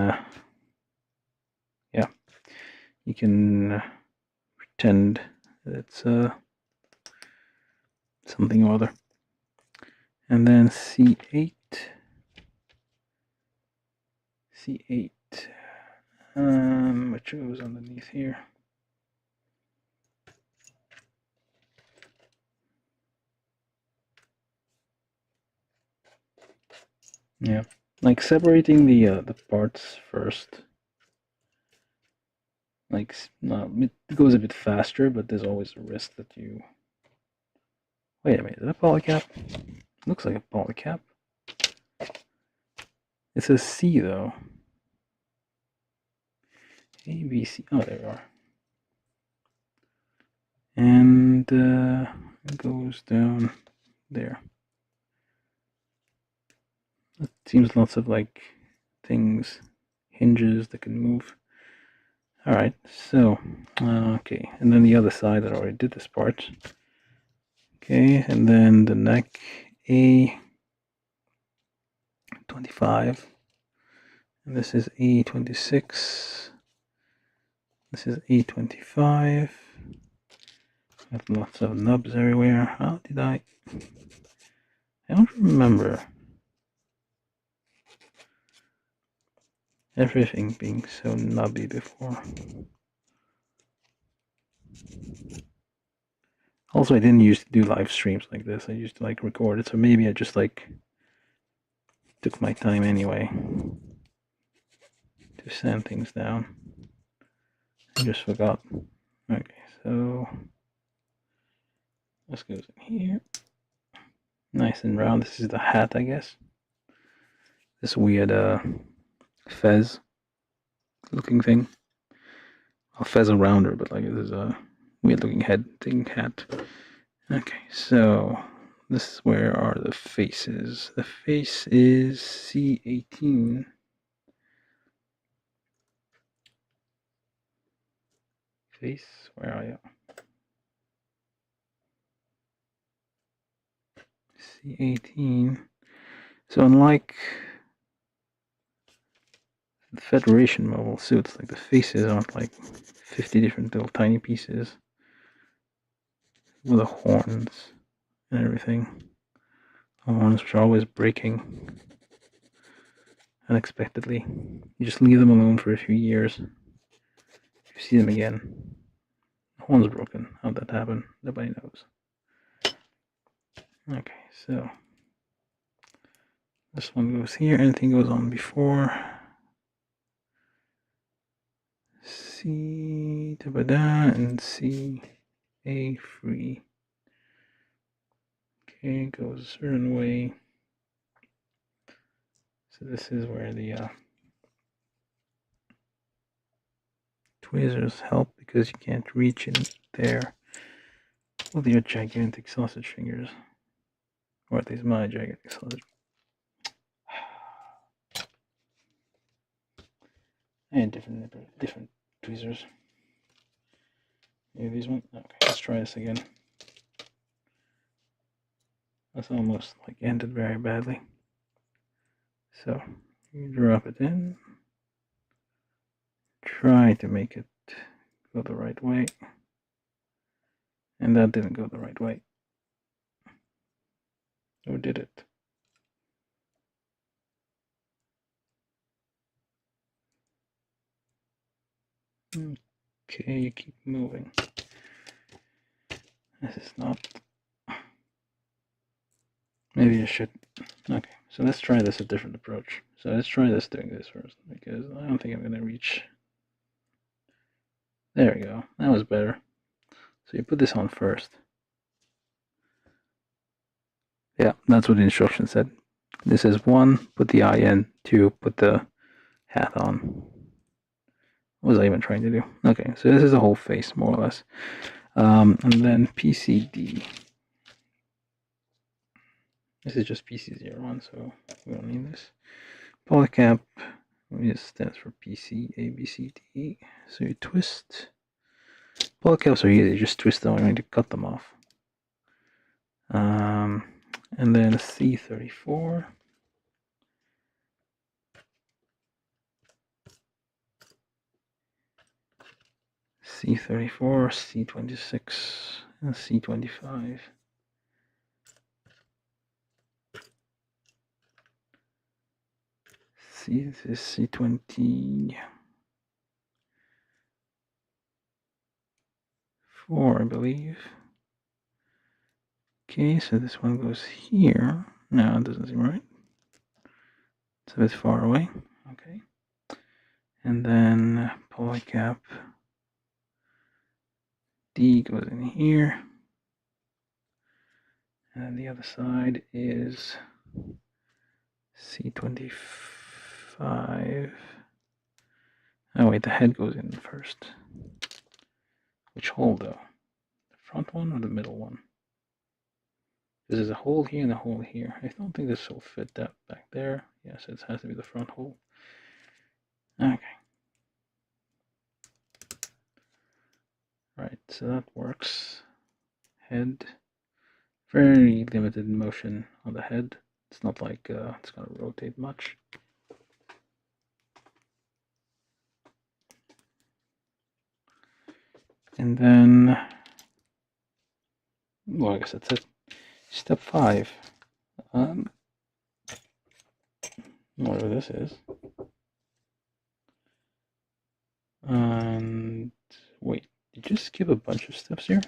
yeah, you can pretend it's something or other. And then C8, which goes underneath here. Yeah, like separating the parts first. Like, it goes a bit faster, but there's always a risk that you. Wait a minute, is that a polycap? Looks like a polycap. It says C though. A, B, C. Oh, there you are. And it goes down there. It seems lots of like things, hinges that can move. Alright, so, okay, and then the other side, I already did this part. Okay, and then the neck, A25, and this is A26, this is A25, got lots of nubs everywhere. How did I don't remember everything being so nubby before. Also, I didn't used to do live streams like this. I used to like record it, so maybe I just like took my time anyway to sand things down. I just forgot. Okay, so this goes in here. Nice and round. This is the hat, I guess. This weird fez looking thing. A fez rounder, but like this is a weird looking hat. Okay, so this is where are the faces. The face is C18. Face, where are you? C18. So unlike the Federation mobile suits, like the faces aren't like 50 different little tiny pieces with the horns and everything. The horns which are always breaking unexpectedly. You just leave them alone for a few years. You see them again. The horn's broken. How'd that happen? Nobody knows. Okay, so this one goes here. Anything goes on before. C and C A free. Okay, it goes a certain way. So this is where the tweezers help, because you can't reach in there with your gigantic sausage fingers. Or at least my gigantic sausage. And different tweezers. Maybe these one. Okay, let's try this again. That's almost like ended very badly. So you drop it in. Try to make it go the right way. And that didn't go the right way. Or did it? Okay, you keep moving. This is not... Maybe I should... Okay, so let's try this a different approach. So let's try this doing this first, because I don't think I'm going to reach... There we go. That was better. So you put this on first. Yeah, that's what the instruction said. This is 1, put the eye in, 2, put the hat on. What was I even trying to do? Okay, so this is a whole face, more or less. And then PCD. This is just PC01, so we don't need this. Polycap, it stands for PC, A, B, C, D. So you twist. Polycaps are easy, just twist them. I'm going to cut them off. And then C34. C34, C26, and C25. This is C24, I believe. Okay, so this one goes here. No, it doesn't seem right. It's a bit far away. Okay. And then polycap D goes in here. And the other side is C25. Oh wait, the head goes in first. Which hole though? The front one or the middle one? Because there's a hole here and a hole here. I don't think this will fit that back there. Yes, it has to be the front hole. Okay. Right, so that works. Head. Very limited motion on the head. It's not like it's going to rotate much. And then, well, I guess that's it. Step 5. Whatever this is. And wait, did you skip a bunch of steps here?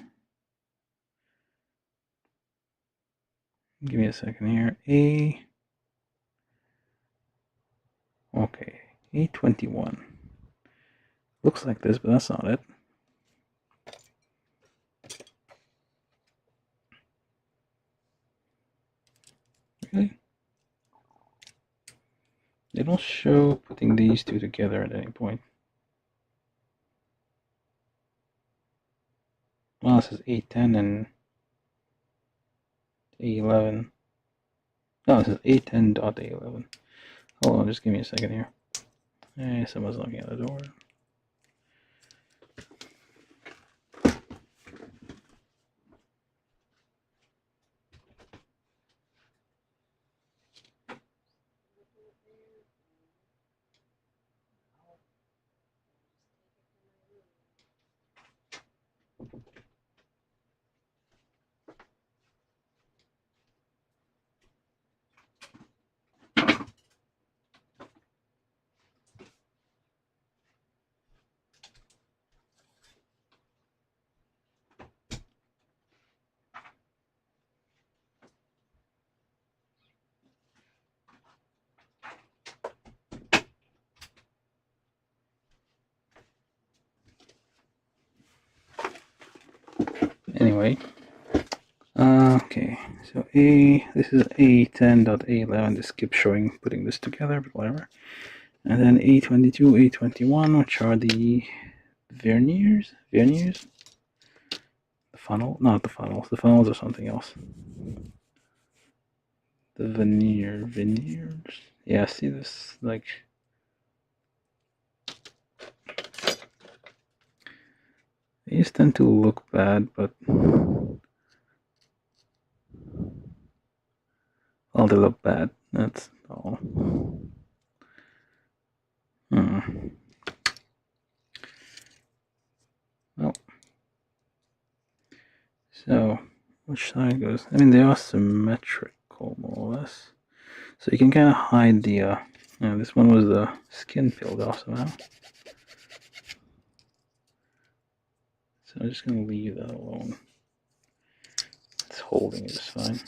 Give me a second here. Okay, A21. Looks like this, but that's not it. Really? They don't show putting these two together at any point. Well, this is A10 and A11. No, this is A10.A11. Hold on, just give me a second here. Hey, someone's knocking at the door. Anyway, okay, so So this is A10.A11. This keeps showing putting this together, but whatever. And then A22, A21, which are the verniers. The funnel, not the funnels. The funnels are something else. The veneers. Yeah, see this, like, these tend to look bad, but well, they look bad. That's all. Well, so which side goes? I mean, they are symmetrical, more or less. So you can kind of hide the. This one was the skin peeled off somehow. So I'm just gonna leave that alone. It's holding it is fine.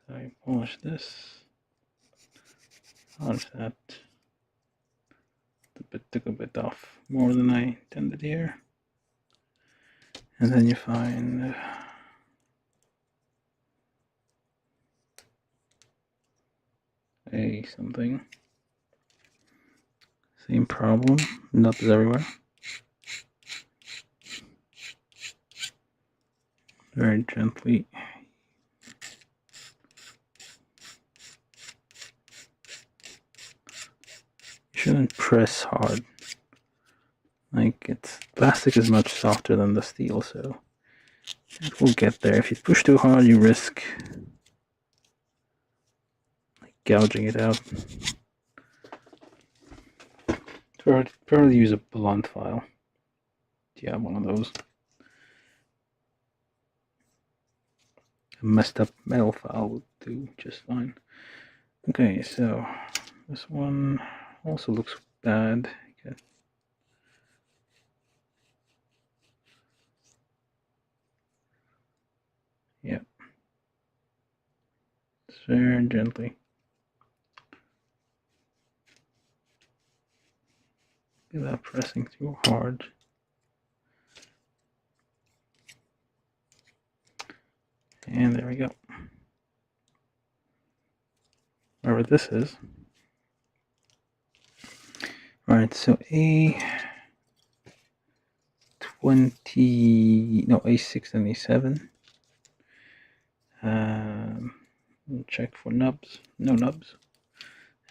So I polish this. Polish that. The bit took a bit off more than I intended here. And then you find a something. Same problem. Nubs everywhere. Very gently. You shouldn't press hard. Like, plastic is much softer than the steel, so it will get there. If you push too hard, you risk gouging it out. Probably use a blunt file. Do you have one of those? A messed up metal file would do just fine. Okay, so this one also looks bad. Okay. Yeah. Just very gently. Without pressing too hard. And there we go. Wherever this is. Alright, so A6 and A7. Check for nubs. No nubs.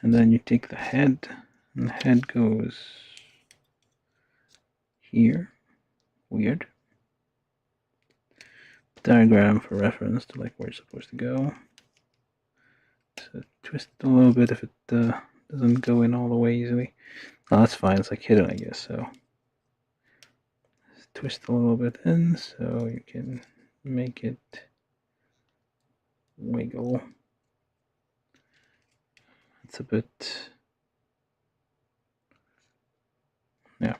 And then you take the head, and the head goes here. Weird. Diagram for reference to like where it's supposed to go. So twist it a little bit if it doesn't go in all the way easily. Oh, that's fine. It's like hidden, I guess. So just twist a little bit in so you can make it wiggle. It's a bit, yeah.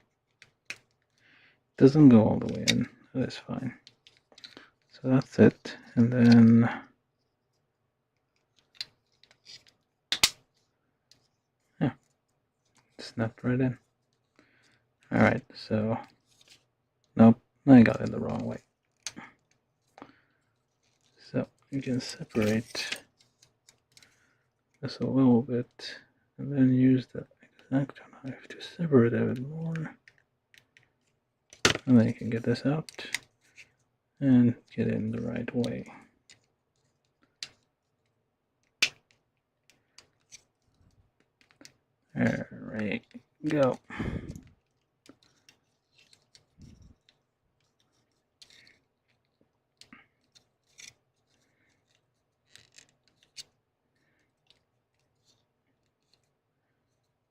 Doesn't go all the way in. That's fine. So that's it, and then yeah, snapped right in. All right, so nope, I got it the wrong way. So you can separate this a little bit, and then use the X-Acto knife to separate it a bit more, and then you can get this out and get it in the right way. Alright, go.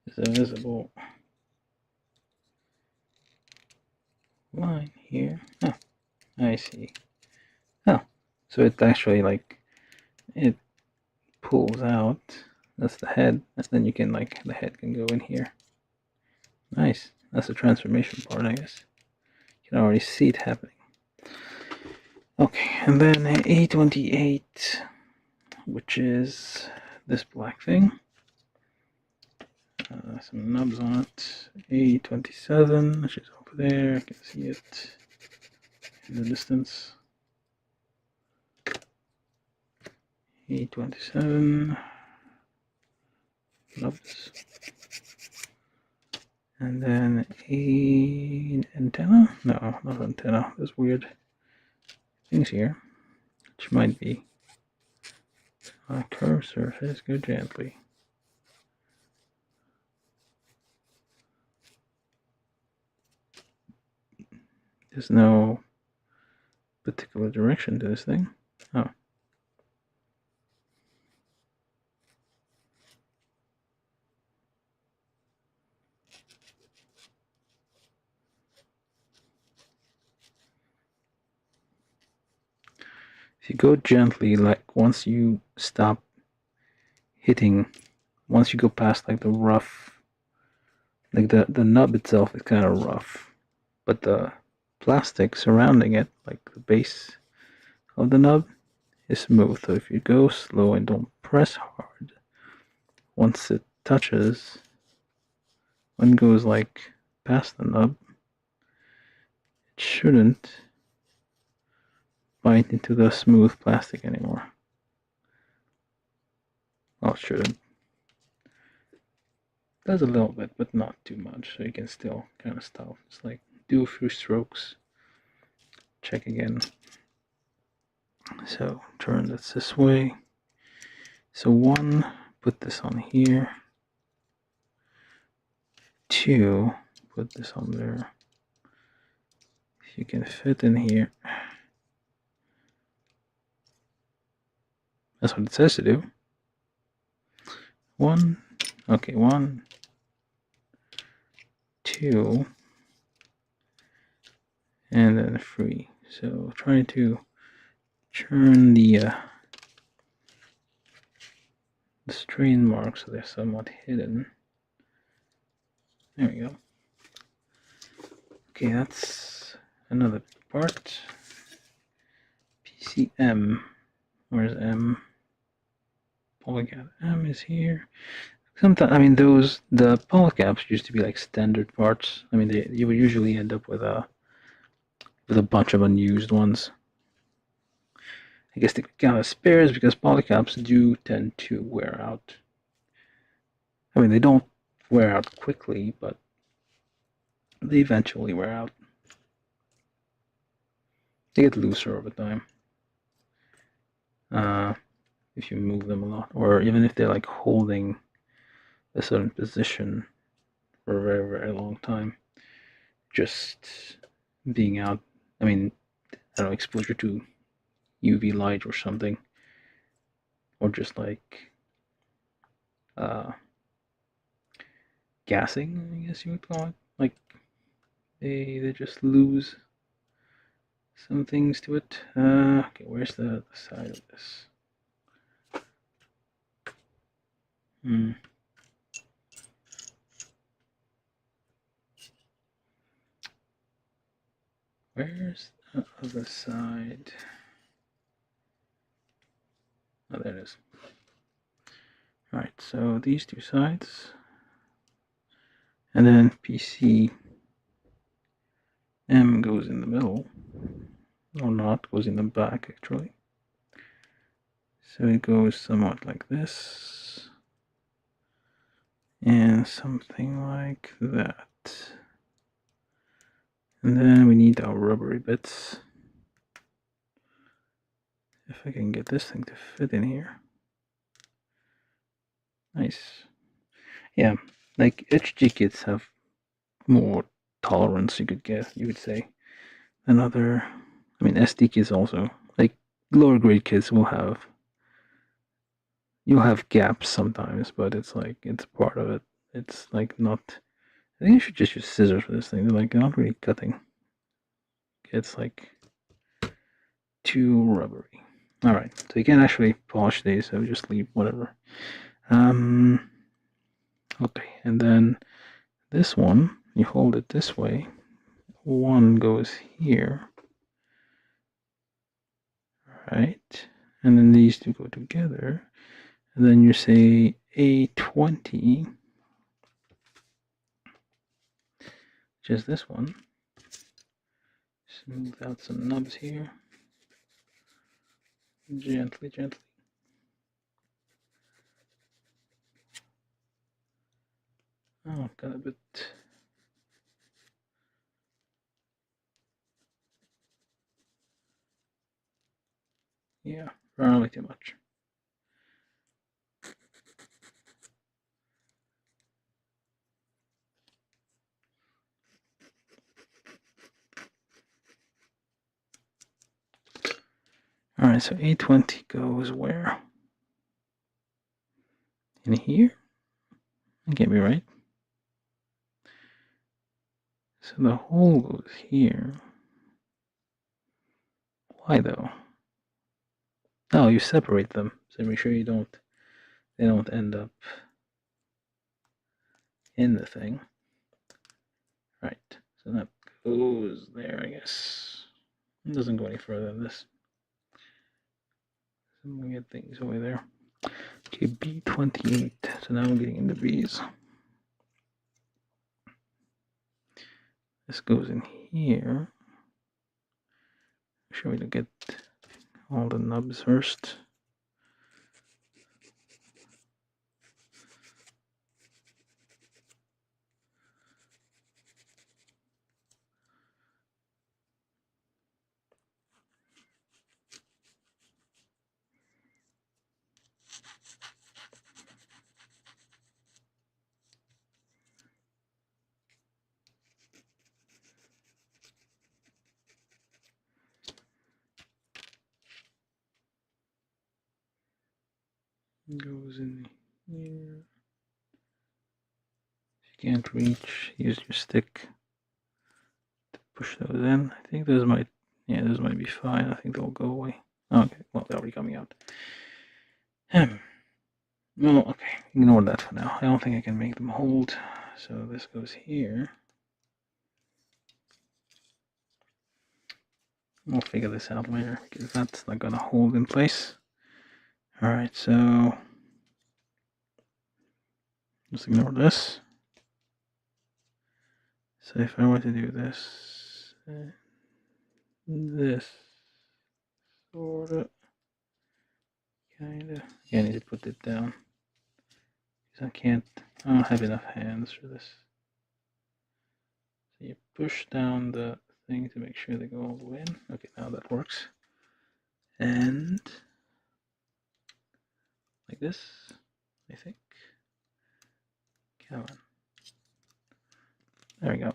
There's a visible line here. Oh, I see. Oh, so it actually it pulls out. That's the head, and then you can the head can go in here. Nice. That's the transformation part, I guess. You can already see it happening. Okay, and then A28, which is this black thing. Some nubs on it. A27, which is over there. I can see it. in the distance. A27. Love this. And then a antenna? No, not antenna. There's weird things here, which might be a curved surface. Go gently. There's no particular direction to this thing. Oh. If you go gently, like once you stop hitting, once you go past like the rough, like the nub itself is kind of rough, but the plastic surrounding it, like the base of the nub, is smooth. So if you go slow and don't press hard, once it touches, when it goes like past the nub, it shouldn't bite into the smooth plastic anymore. Well, it shouldn't. Does a little bit, but not too much, so you can still kind of stop. It's like do a few strokes, check again. So turn this way. So 1, put this on here. 2, put this on there. If you can fit in here. That's what it says to do. 1, okay, 1, 2, and then 3. So trying to turn the strain marks so they're somewhat hidden. There we go. Okay, that's another part. PCM. Where's M? Polycap M is here. Sometimes, I mean, the polycaps used to be like standard parts. I mean, you would usually end up with a bunch of unused ones. I guess they could count as spares because polycaps do tend to wear out. I mean, they don't wear out quickly, but they eventually wear out. They get looser over time. If you move them a lot, or even if they're like holding a certain position for a very, very long time, just being out, I mean, I don't know, exposure to UV light or something, or just like gassing, I guess you would call it. Like they just lose some things to it. Okay, where's the side of this? Where's the other side? Oh, there it is. Alright, so these two sides. And then PC M goes in the middle. Or not, goes in the back actually. So it goes somewhat like this. And something like that. And then we need our rubbery bits. If I can get this thing to fit in here. Nice. Yeah, like HG kits have more tolerance, you could say, than other. I mean, SD kits also. Like lower grade kits will have. You'll have gaps sometimes, but it's like it's part of it. It's like not. I think you should just use scissors for this thing. They're like not really cutting. It's like too rubbery. All right, so you can actually polish these. So just leave whatever. Okay, and then this one, you hold it this way. One goes here. Right, and then these two go together. And then you say A20, which is this one. Smooth out some nubs here. Gently, gently. Oh, got a bit. Yeah, probably too much. Alright, so 820 goes where? In here? Get me right. So the hole goes here. Why though? Oh, you separate them, so make sure they don't end up in the thing. Right, so that goes there, I guess. It doesn't go any further than this. So we get things over there. Okay, B28. So now we're getting into B's. This goes in here. Make sure we get all the nubs first. Goes in here. If you can't reach, use your stick to push those in. I think those might, yeah, those might be fine. I think they'll go away. Okay, well, they're already coming out. Well, okay, ignore that for now. I don't think I can make them hold. So this goes here. We'll figure this out later because that's not gonna hold in place. Alright, so just ignore this. So if I were to do this, this sorta, kinda, yeah, I need to put it down because I don't have enough hands for this. So you push down the thing to make sure they go all the way in. Okay, now that works. And like this, I think. Come on. There we go.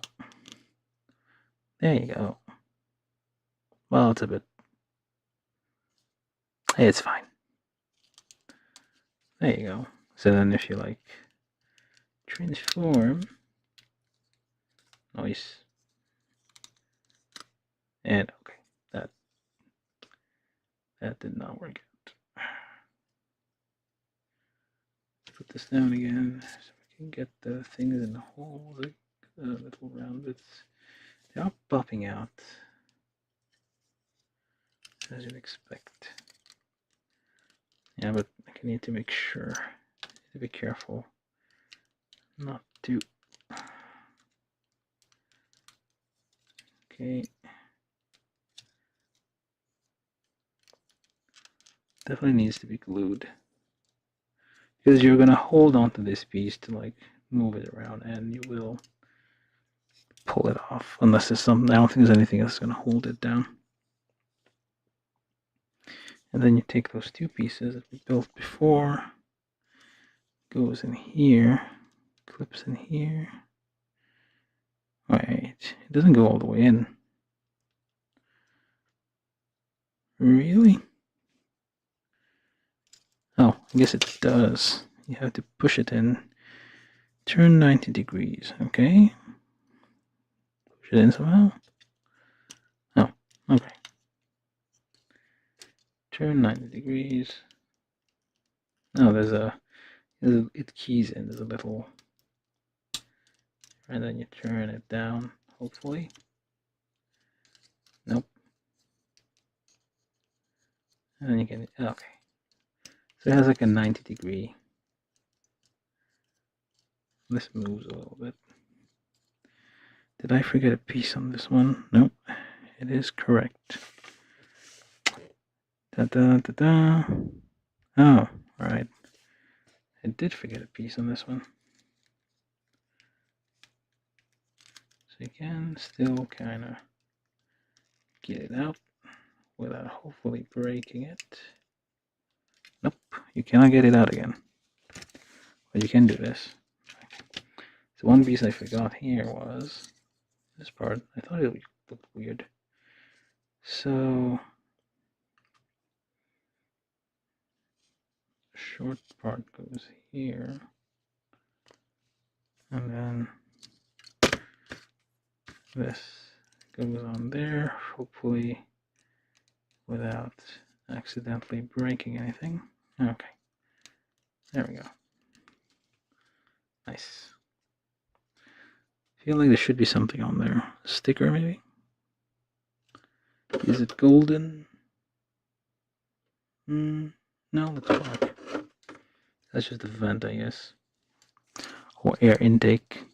There you go. Well, it's a bit. Hey, it's fine. There you go. So then if you like transform, nice. And okay, that did not work out. Put this down again so we can get the things in the hole, the little round bits. They are popping out, as you'd expect. Yeah, but I need to make sure, to be careful not to. Okay. Definitely needs to be glued. Because you're gonna hold onto this piece to like move it around and you will pull it off. Unless there's something, I don't think there's anything else gonna hold it down. And then you take those two pieces that we built before, goes in here, clips in here. Wait, it doesn't go all the way in. Really? Oh, I guess it does. You have to push it in. Turn 90 degrees, okay? Push it in somehow. Oh, okay. Turn 90 degrees. Oh, it keys in, there's a little, and then you turn it down, hopefully. Nope. And then you can, okay. So it has like a 90 degree. This moves a little bit. Did I forget a piece on this one? Nope. it is correct. Da da da da. Oh, right. I did forget a piece on this one. So you can still kind of get it out without hopefully breaking it. Nope, you cannot get it out again. But you can do this. So one piece I forgot here was this part. I thought it looked weird. So the short part goes here. And then this goes on there, hopefully without accidentally breaking anything. Okay, there we go. Nice. Feel like there should be something on there. A sticker maybe? Is it golden? No, looks black. That's just the vent, I guess. Or air intake.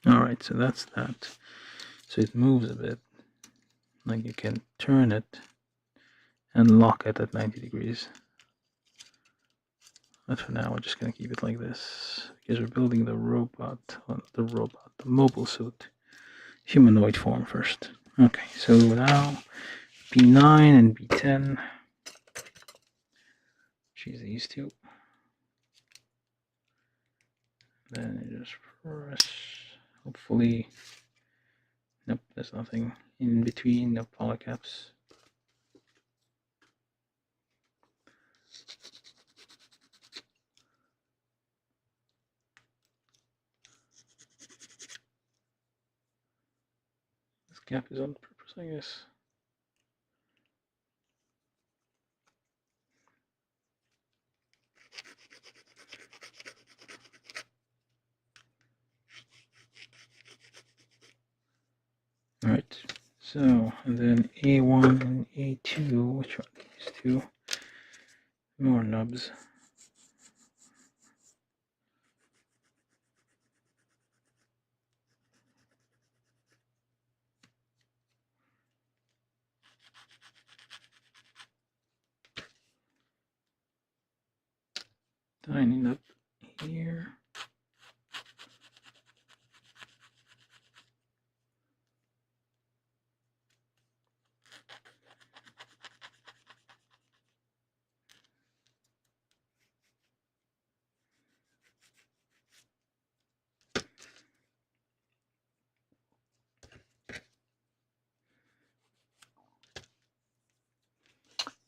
Alright, so that's that. So it moves a bit. Like you can turn it and lock it at 90 degrees. But for now, we're just going to keep it like this. Because we're building the robot, the mobile suit, humanoid form first. Okay, so now B9 and B10. Choose these two. Then you just press, hopefully, nope, there's nothing in between, no polycaps. This gap is on purpose, I guess. Alright, so, and then A1 and A2, which are these two? More nubs. Tiny nub here.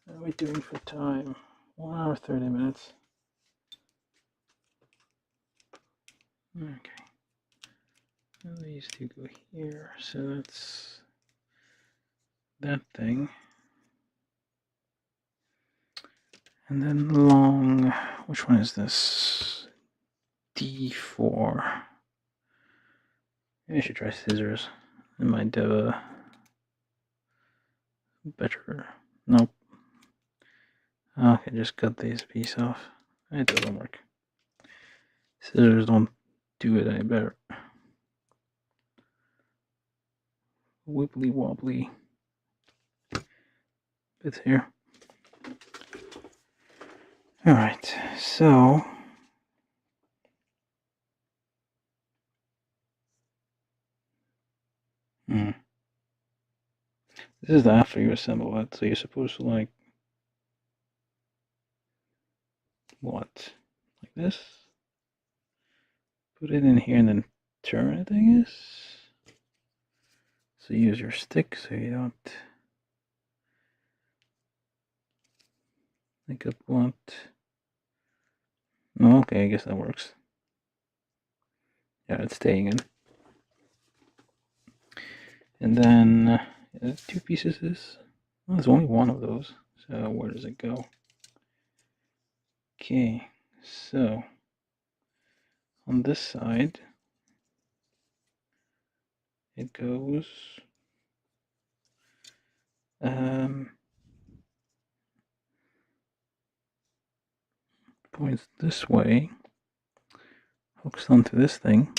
What are we doing for time? 1 hour 30 minutes. Okay. And these two go here, so that's that thing. And then long, which one is this? D4. Maybe I should try scissors. It might have a better, nope. Okay, just cut this piece off. It doesn't work. Scissors don't do it any better. Wibbly wobbly bits here. Alright, so this is after you assemble it, so you're supposed to like what? Like this? Put it in here and then turn it, I guess. So use your stick so you don't think up what. Oh, okay, I guess that works. Yeah, it's staying in. And then 2 pieces is. Well, there's only one of those. So where does it go? Okay, so on this side it goes points this way, hooks onto this thing,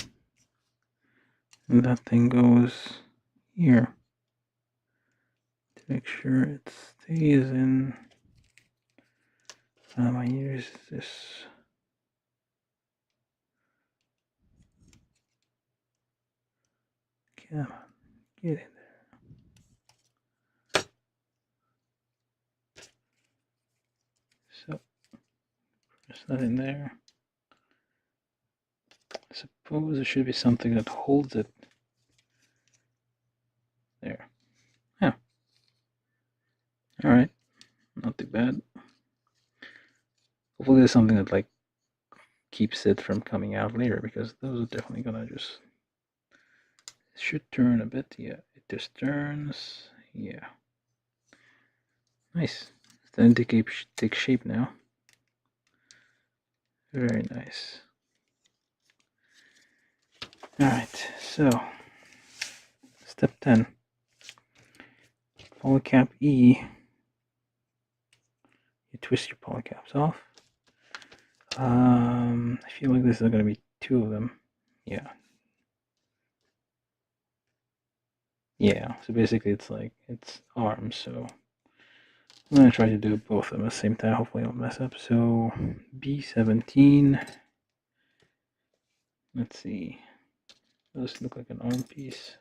And that thing goes here to make sure it stays in. I use this. Come on, get in there. So, press that in there. I suppose there should be something that holds it. There. Yeah. Alright. Not too bad. Hopefully there's something that like keeps it from coming out later, because those are definitely gonna just... It should turn a bit. Yeah, it just turns. Yeah. Nice. It's starting to take shape now. Very nice. Alright, so step 10. Polycap E. You twist your polycaps off. I feel like this is going to be 2 of them. Yeah. Yeah, so basically it's like, it's arms, so I'm going to try to do both of them at the same time. Hopefully I don't mess up. So B17. Let's see. Does look like an arm piece.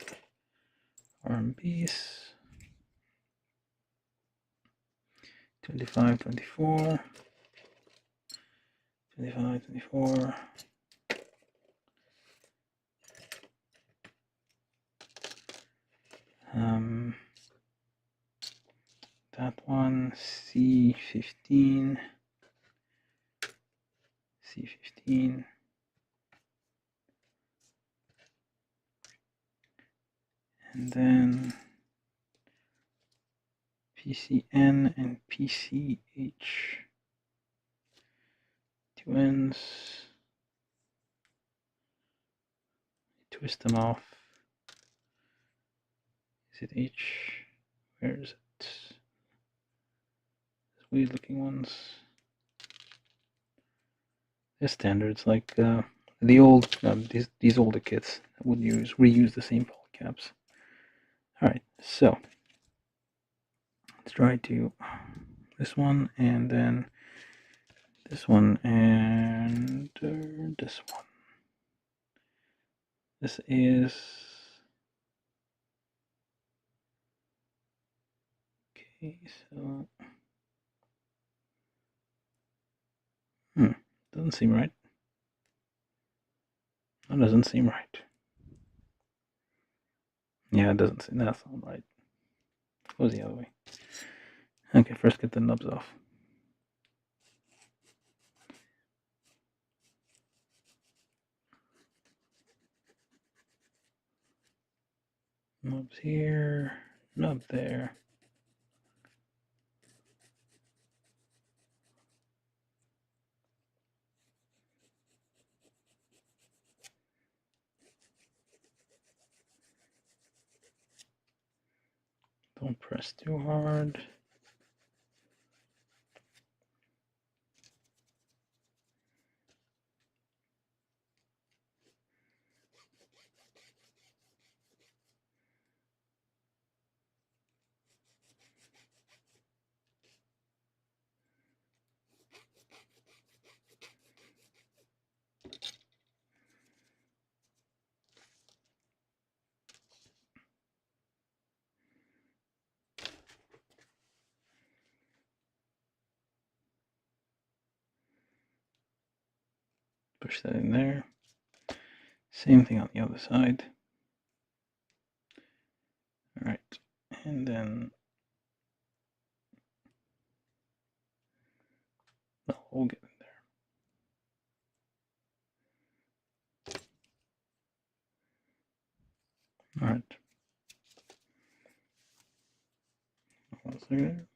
Arm piece. 25, 24. 25, 24. That one, C15. C15. And then PCN and PCH. 2 ends. Twist them off. Is it H? Where is it? These weird looking ones. They're standards, like the old these older kits would reuse the same polycaps. Alright, so let's try to this one, and then this one, and this one. This is okay. So doesn't seem right. That doesn't seem right. Yeah, it doesn't seem, that's not right. Goes the other way. Okay, first get the nubs off. Nubs here, nub there. Don't press too hard. Push that in there. Same thing on the other side. All right, and then we'll get in there. All right. One second.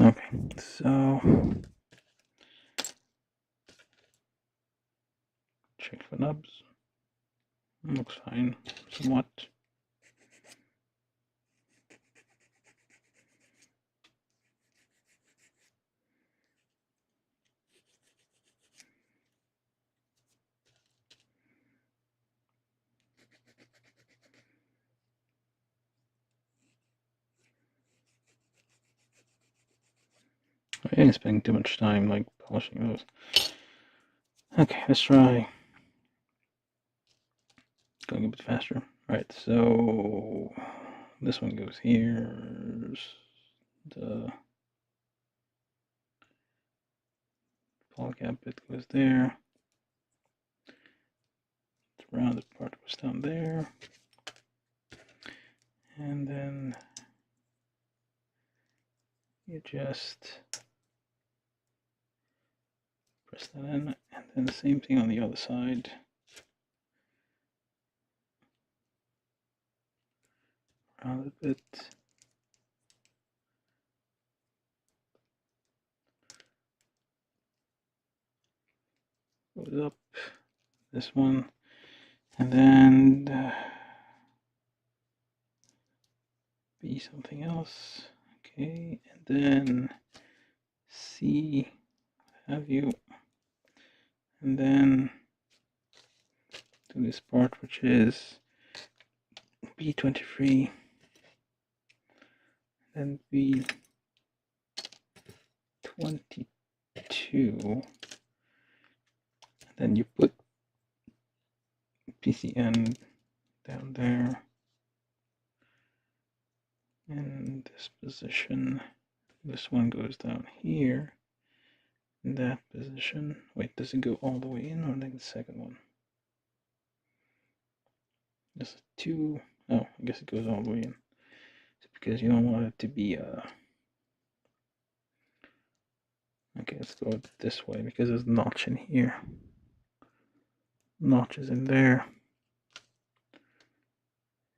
Okay, so check for nubs. Looks fine, somewhat. I ain't spending too much time like polishing those. Okay, let's try going a bit faster. Alright, so this one goes here. The polycap bit goes there. The rounded part goes down there. And then you just press that in, and then the same thing on the other side. Round a bit. Goes up. This one. And then be something else. Okay, and then C, have you, and then do this part, which is B23, then B22, then you put PCN down there in this position. This one goes down here in that position. Wait, does it go all the way in, or like the second one? There's two. Oh, I guess it goes all the way in. It's because you don't want it to be okay, let's go this way because there's a notch in here. Notches in there.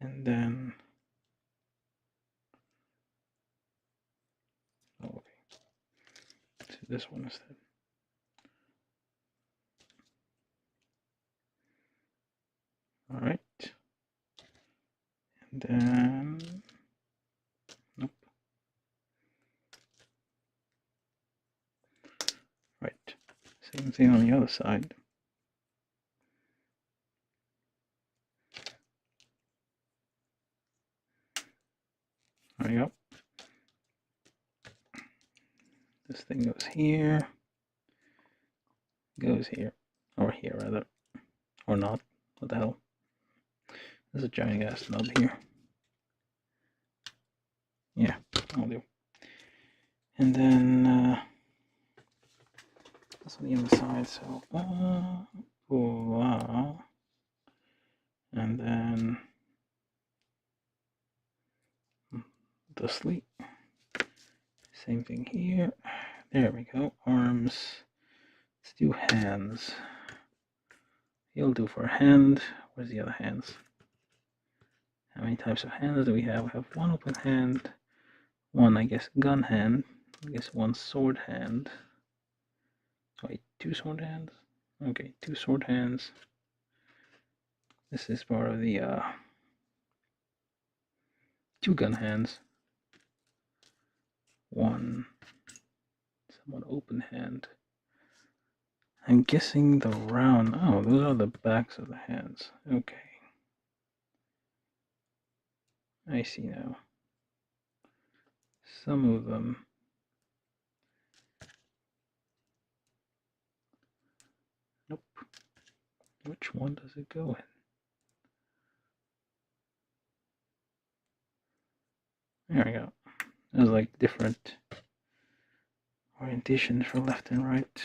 And then oh, okay. So this one instead. Alright. And then nope. Right. Same thing on the other side. There you go. This thing goes here. Goes here. Or here rather. Or not. What the hell? There's a giant ass nub here. Yeah, I'll do. And then that's on the other side, so voila. And then the sleep. Same thing here. There we go. Arms. Let's do hands. He'll do for hand. Where's the other hands? How many types of hands do we have? We have one open hand, one, I guess, gun hand, I guess one sword hand. Wait, two sword hands? Okay, two sword hands. This is part of the two gun hands. One somewhat open hand. I'm guessing the round. Oh, those are the backs of the hands. Okay. I see now. Some of them. Nope. Which one does it go in? There we go. There's like different orientations for left and right.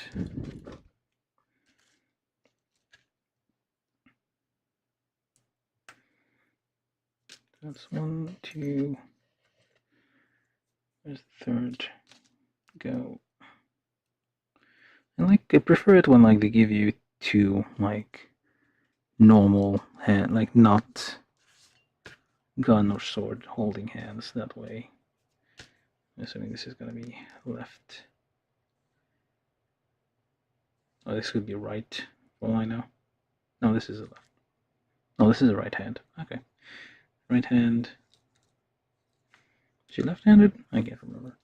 That's one, two. Where's the third? Go. And like I prefer it when like they give you two like normal hand, like not gun or sword holding hands. That way, I'm assuming this is gonna be left. Oh, this could be right. For all I know. No, this is a left. No, this is a right hand. Okay, right hand. Is she left-handed? I can't remember.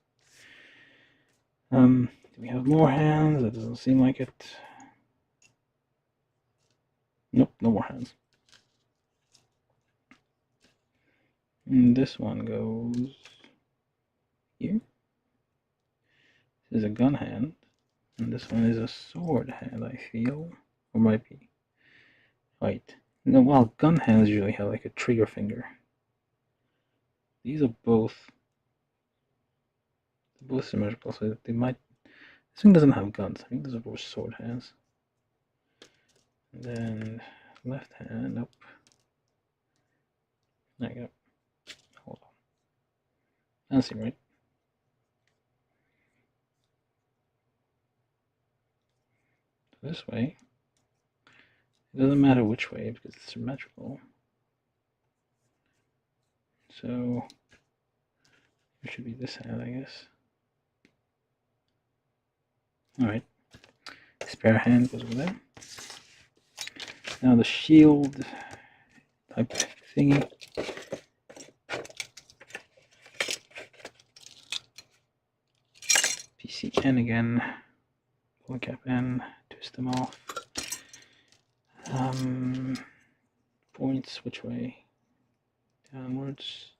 Do we have more hands? That doesn't seem like it. Nope, no more hands. And this one goes here. is a gun hand, and this one is a sword hand, I feel. Or might be. Wait. No, well, gun hands usually have like a trigger finger. These are both symmetrical, so they might. This one doesn't have guns. I think those are both sword hands. And then left hand, nope. There you go. Hold on. That's it, right? So this way. It doesn't matter which way because it's symmetrical. So it should be this hand, I guess. Alright. Spare hand goes over there. Now the shield type thingy. PCN again. Pull the cap in, twist them off. Points which way? Downwards.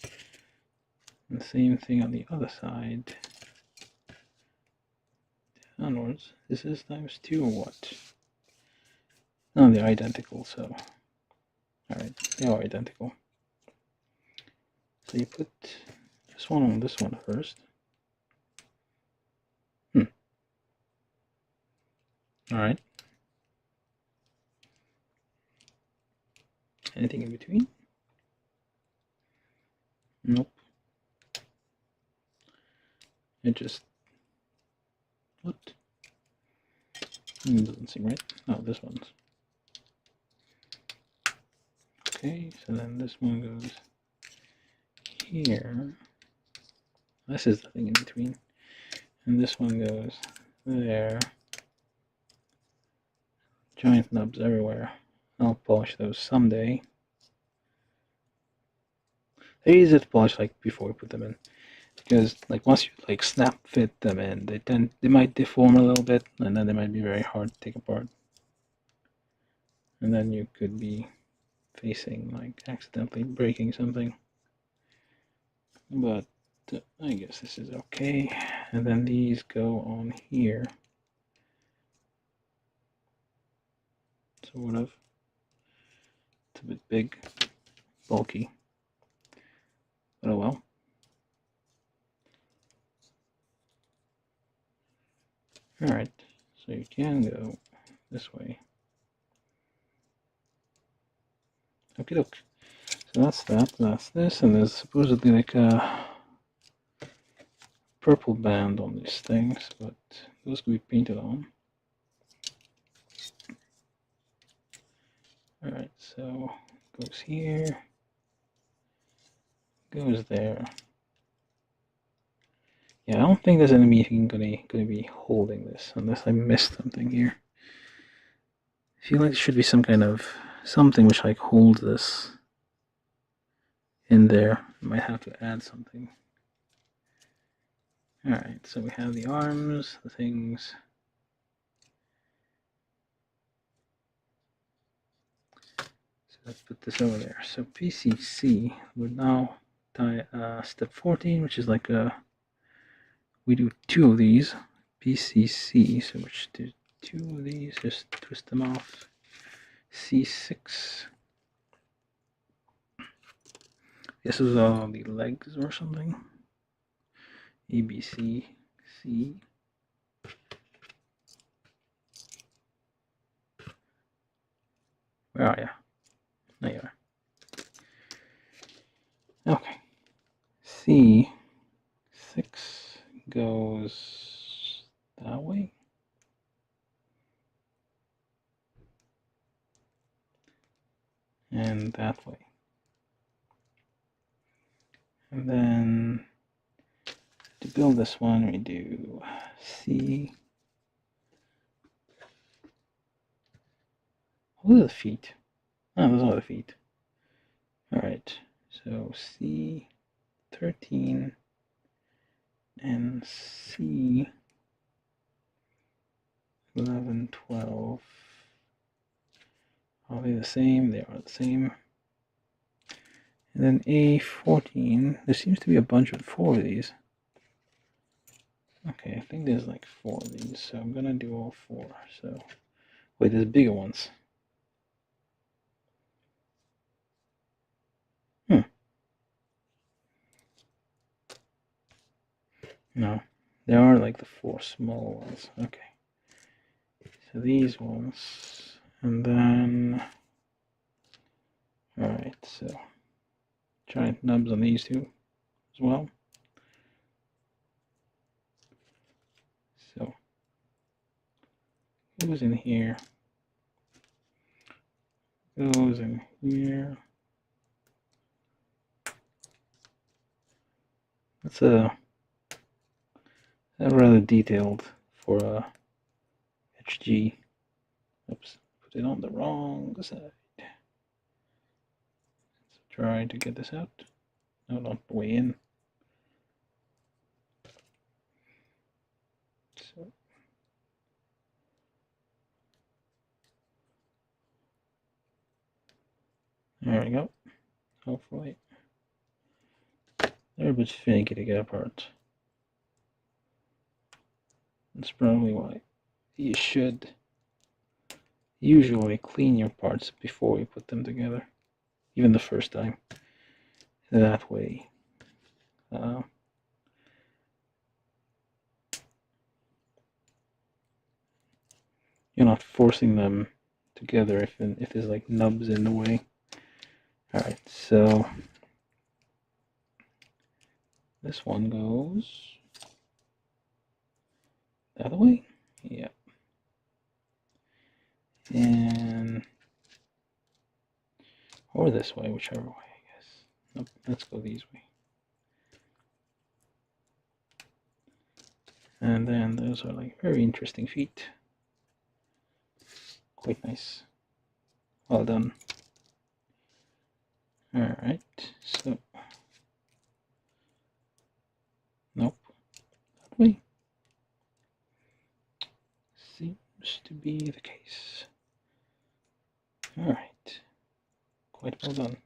And the same thing on the other side. Downwards. This is times 2 or what? No, they're identical, so. Alright, they are identical. So you put this one on this one first. Alright. Anything in between? Nope. It just... What? Doesn't seem right. Oh, this one's. Okay, so then this one goes here. This is the thing in between. And this one goes there. Giant nubs everywhere. I'll polish those someday. They're easy to polish like before we put them in. Because like once you like snap fit them in, they might deform a little bit and then they might be very hard to take apart. And then you could be facing like accidentally breaking something. But I guess this is okay. And then these go on here. Sort of. It's a bit big, bulky. But oh well. Alright, so you can go this way. Okie doke. So that's this, and there's supposedly like a purple band on these things, but those can be painted on. Alright, so goes here, goes there. Yeah, I don't think there's anything gonna be holding this unless I missed something here. I feel like there should be some kind of something which like holds this in there. I might have to add something. Alright, so we have the arms, the things. So let's put this over there. So PCC, we're now step 14, which is like we do 2 of these. PCC, so we should do 2 of these, just twist them off. C6. This is all the legs or something. ABC, C. Where are you? There you are. Okay. C6 goes that way. And that way. And then to build this one, we do C. What are the feet? Oh, those are the feet. Alright, so C13 and C11, 12. Are they the same? They are the same. And then A14, there seems to be a bunch of 4 of these. Okay, I think there's like 4 of these, so I'm gonna do all 4. So, wait, there's bigger ones. No, there are like the 4 small ones. Okay, so these ones, and then, alright, so giant nubs on these 2 as well. So, goes in here, goes in here. That's a rather detailed for a HG. Oops, put it on the wrong side. Let's try to get this out. No, not the way in. So, there we go. Hopefully. They're a bit finicky to get apart. That's probably why you should usually clean your parts before you put them together, even the first time. That way, you're not forcing them together if there's like nubs in the way. Alright, so this one goes the other way. Yeah. And or this way, whichever way, I guess. Nope, let's go these way. And then those are like very interesting feet. Quite nice. Well done. Alright, so nope. That way. Seems to be the case. Alright. Quite well done.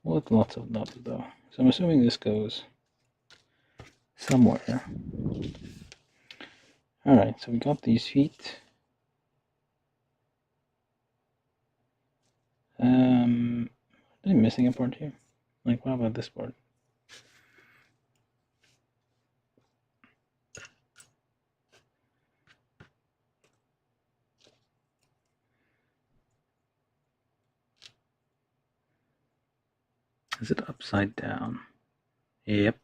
With lots of nubs though. So I'm assuming this goes somewhere. Alright, so we got these feet. Am I missing a part here? Like, what about this part? Is it upside down? Yep.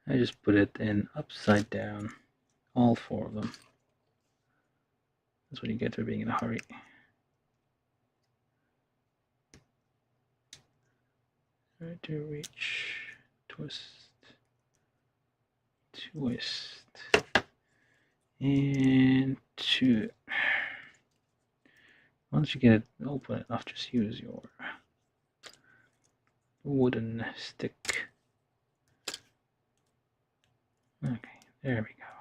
I just put it in upside down. All 4 of them. That's what you get for being in a hurry. Try to reach, twist, and two. Once you get it open enough, just use your wooden stick. Okay, there we go.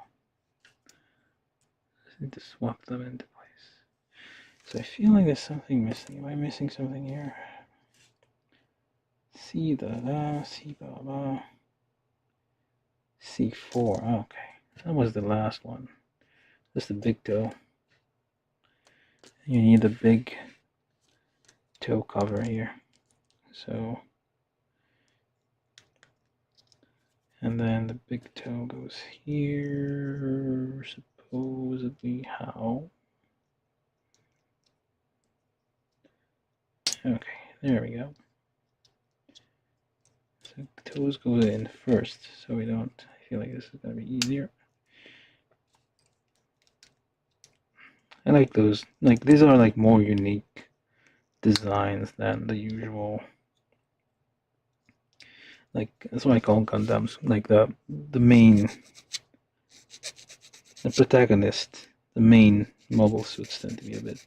Just need to swap them into place. So I feel like there's something missing. Am I missing something here? C4. Okay, that was the last one. That's the big toe. You need the big toe cover here. So, and then the big toe goes here, supposedly. How? Okay, there we go. So the toes go in first, so we don't. I feel like this is gonna be easier. I like those. Like, these are like more unique designs than the usual. Like, that's what I call Gundams. Like the protagonist, the main mobile suits tend to be a bit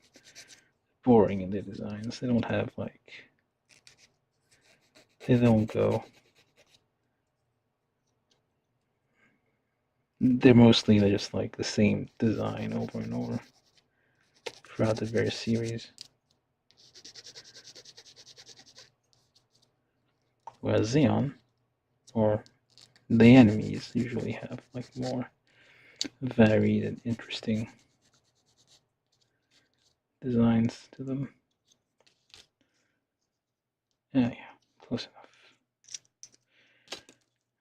boring in their designs. They don't have like, they don't go. They're mostly just like the same design over and over throughout the various series. whereas Xeon, or the enemies, usually have like more varied and interesting designs to them. Yeah, close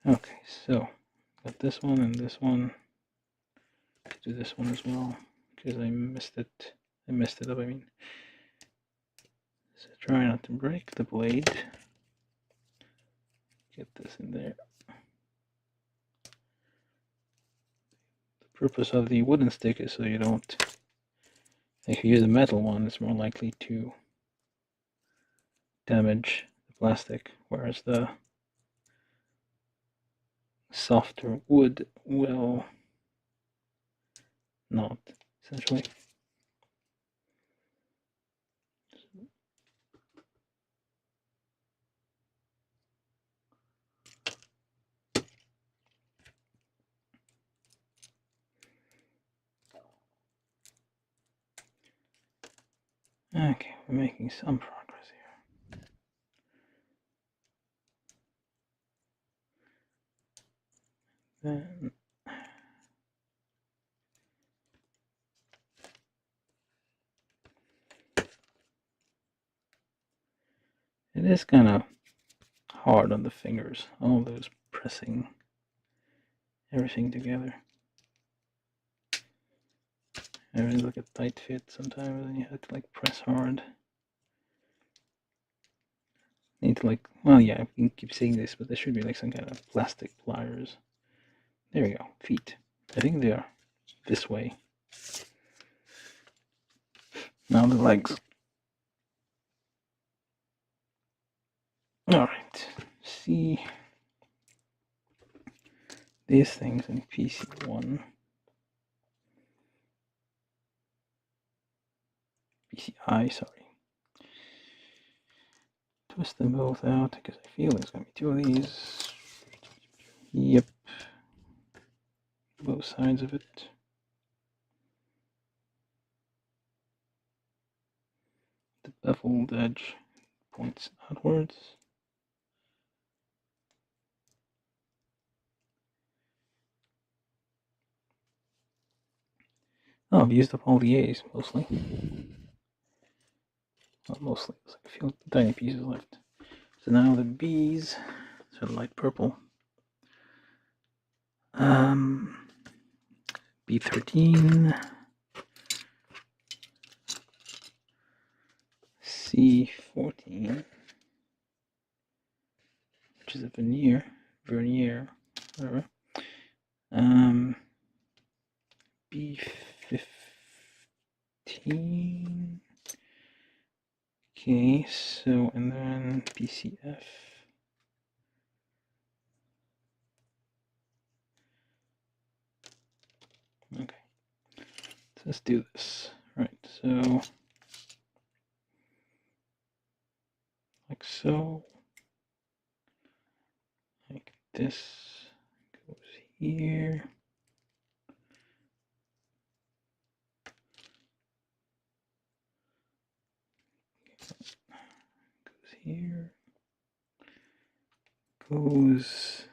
enough. Okay, so got this one and this one. Let's do this one as well because I messed it up. I mean, so try not to break the blade. Get this in there. The purpose of the wooden stick is so you don't. If you use a metal one, it's more likely to damage the plastic, whereas the softer wood will not, essentially. Okay, we're making some progress here. Then it is kind of hard on the fingers, all those pressing everything together. It's like a tight fit sometimes, and you have to like press hard. Need to like, well, yeah, I can keep saying this, but there should be like some kind of plastic pliers. There we go, feet. I think they are this way. Now the legs. Alright, see these things in PC1. PCI, sorry. Twist them both out because I feel there's going to be two of these. Yep. Both sides of it. The beveled edge points outwards. Oh, I've used up all the A's mostly. Not mostly, there's like a few tiny pieces left. So now the B's, so light purple. B13, C14, which is a vernier, whatever. B15. Okay, so and then BCF. Okay, so let's do this. Right, so like so, like this goes here. Goes here. Goes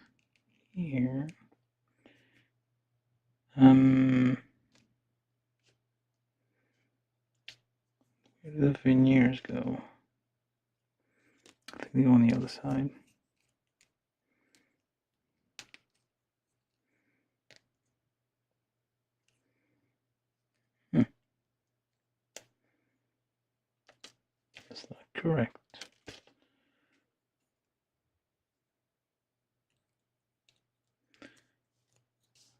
here. Where do the veneers go? I think they go on the other side. That's not correct.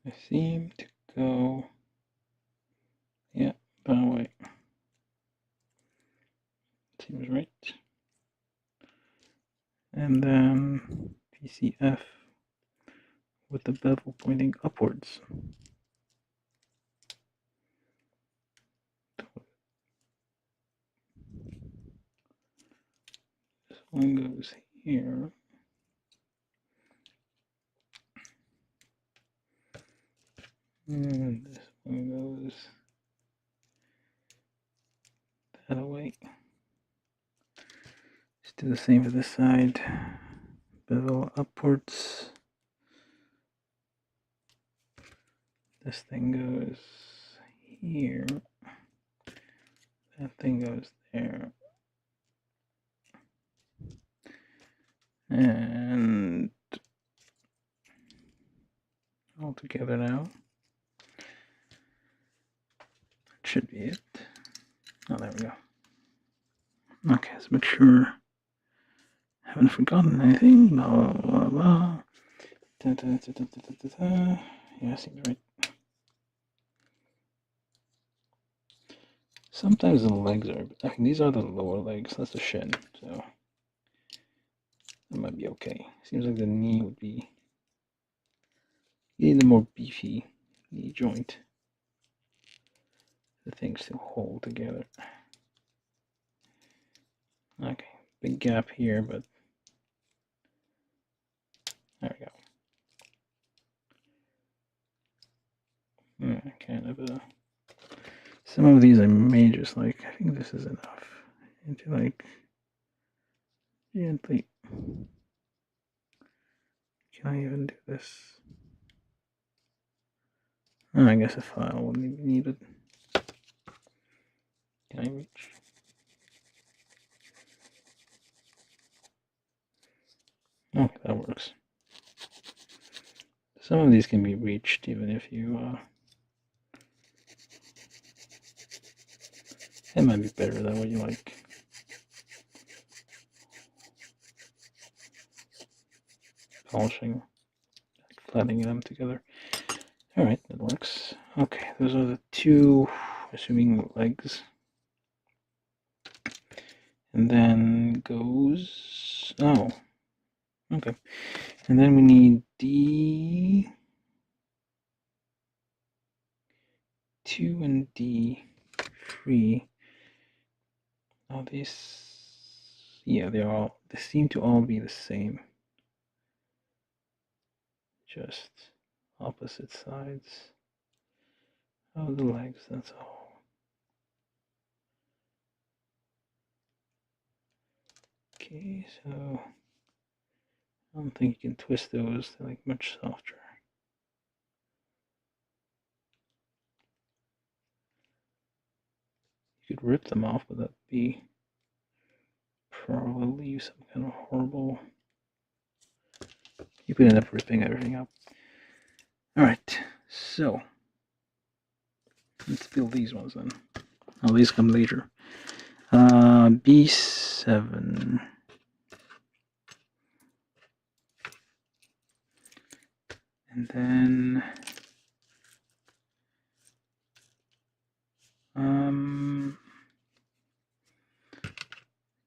I seem to go, yeah, by the way. Seems right. And then PCF with the bevel pointing upwards. This one goes here. And this one goes that away. Let's do the same for this side. bevel upwards. This thing goes here. That thing goes there. And all together now. That should be it. Oh, there we go. Okay, let's make sure I haven't forgotten anything. Blah, blah, blah. Da, da, da, da, da, da, da. Yeah, seems right. Sometimes the legs are, I mean, these are the lower legs. That's the shin, so that might be okay. Seems like the knee would be, you need a more beefy knee joint. The things to hold together. Okay, big gap here, but there we go. Kind of a. Some of these I may just like. I think this is enough. Into like gently. Can I even do this? Oh, I guess a file wouldn't be needed. Can I reach? Okay, that works. Some of these can be reached even if you. It might be better that way you like. Polishing, flattening them together. Alright, that works. Okay, those are the two, assuming legs. And then goes, oh, okay. And then we need D2 and D3. Oh, these, yeah, they seem to all be the same. Just opposite sides of the legs, that's all. Okay, so I don't think you can twist those, they're like much softer. You could rip them off, but that'd be probably some kind of horrible. You could end up ripping everything up. Alright, so let's build these ones then. Oh, these come later. B7. And then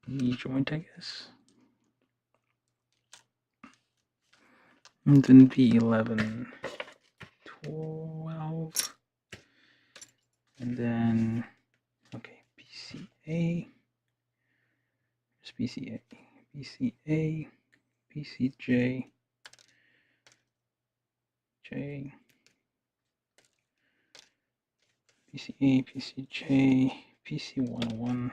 knee joint, I guess. And then B11, 12. And then, okay, BCA. There's BCA, BCA, BCJ, J, PCA, PCJ, PC101.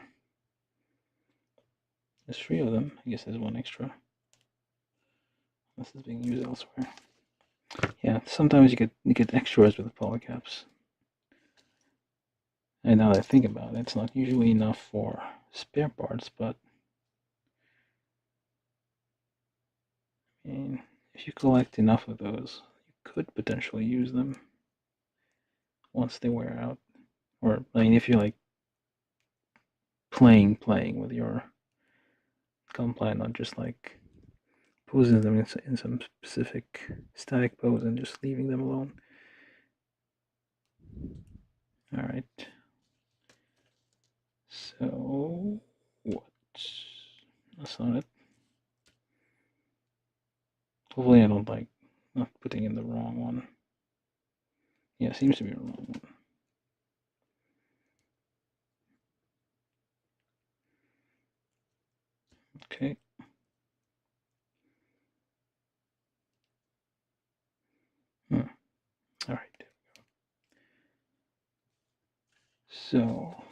There's 3 of them. I guess there's one extra. This is being used elsewhere. Yeah, sometimes you get extras with the polycaps. And now that I think about it, it's not usually enough for spare parts, but I mean, if you collect enough of those, you could potentially use them once they wear out. Or, I mean, if you're like playing with your Gunpla, not just like posing them in some specific static pose and just leaving them alone. Alright. So, what? That's not it. Hopefully I don't like not putting in the wrong one. Yeah, it seems to be the wrong one. Okay. Alright. So,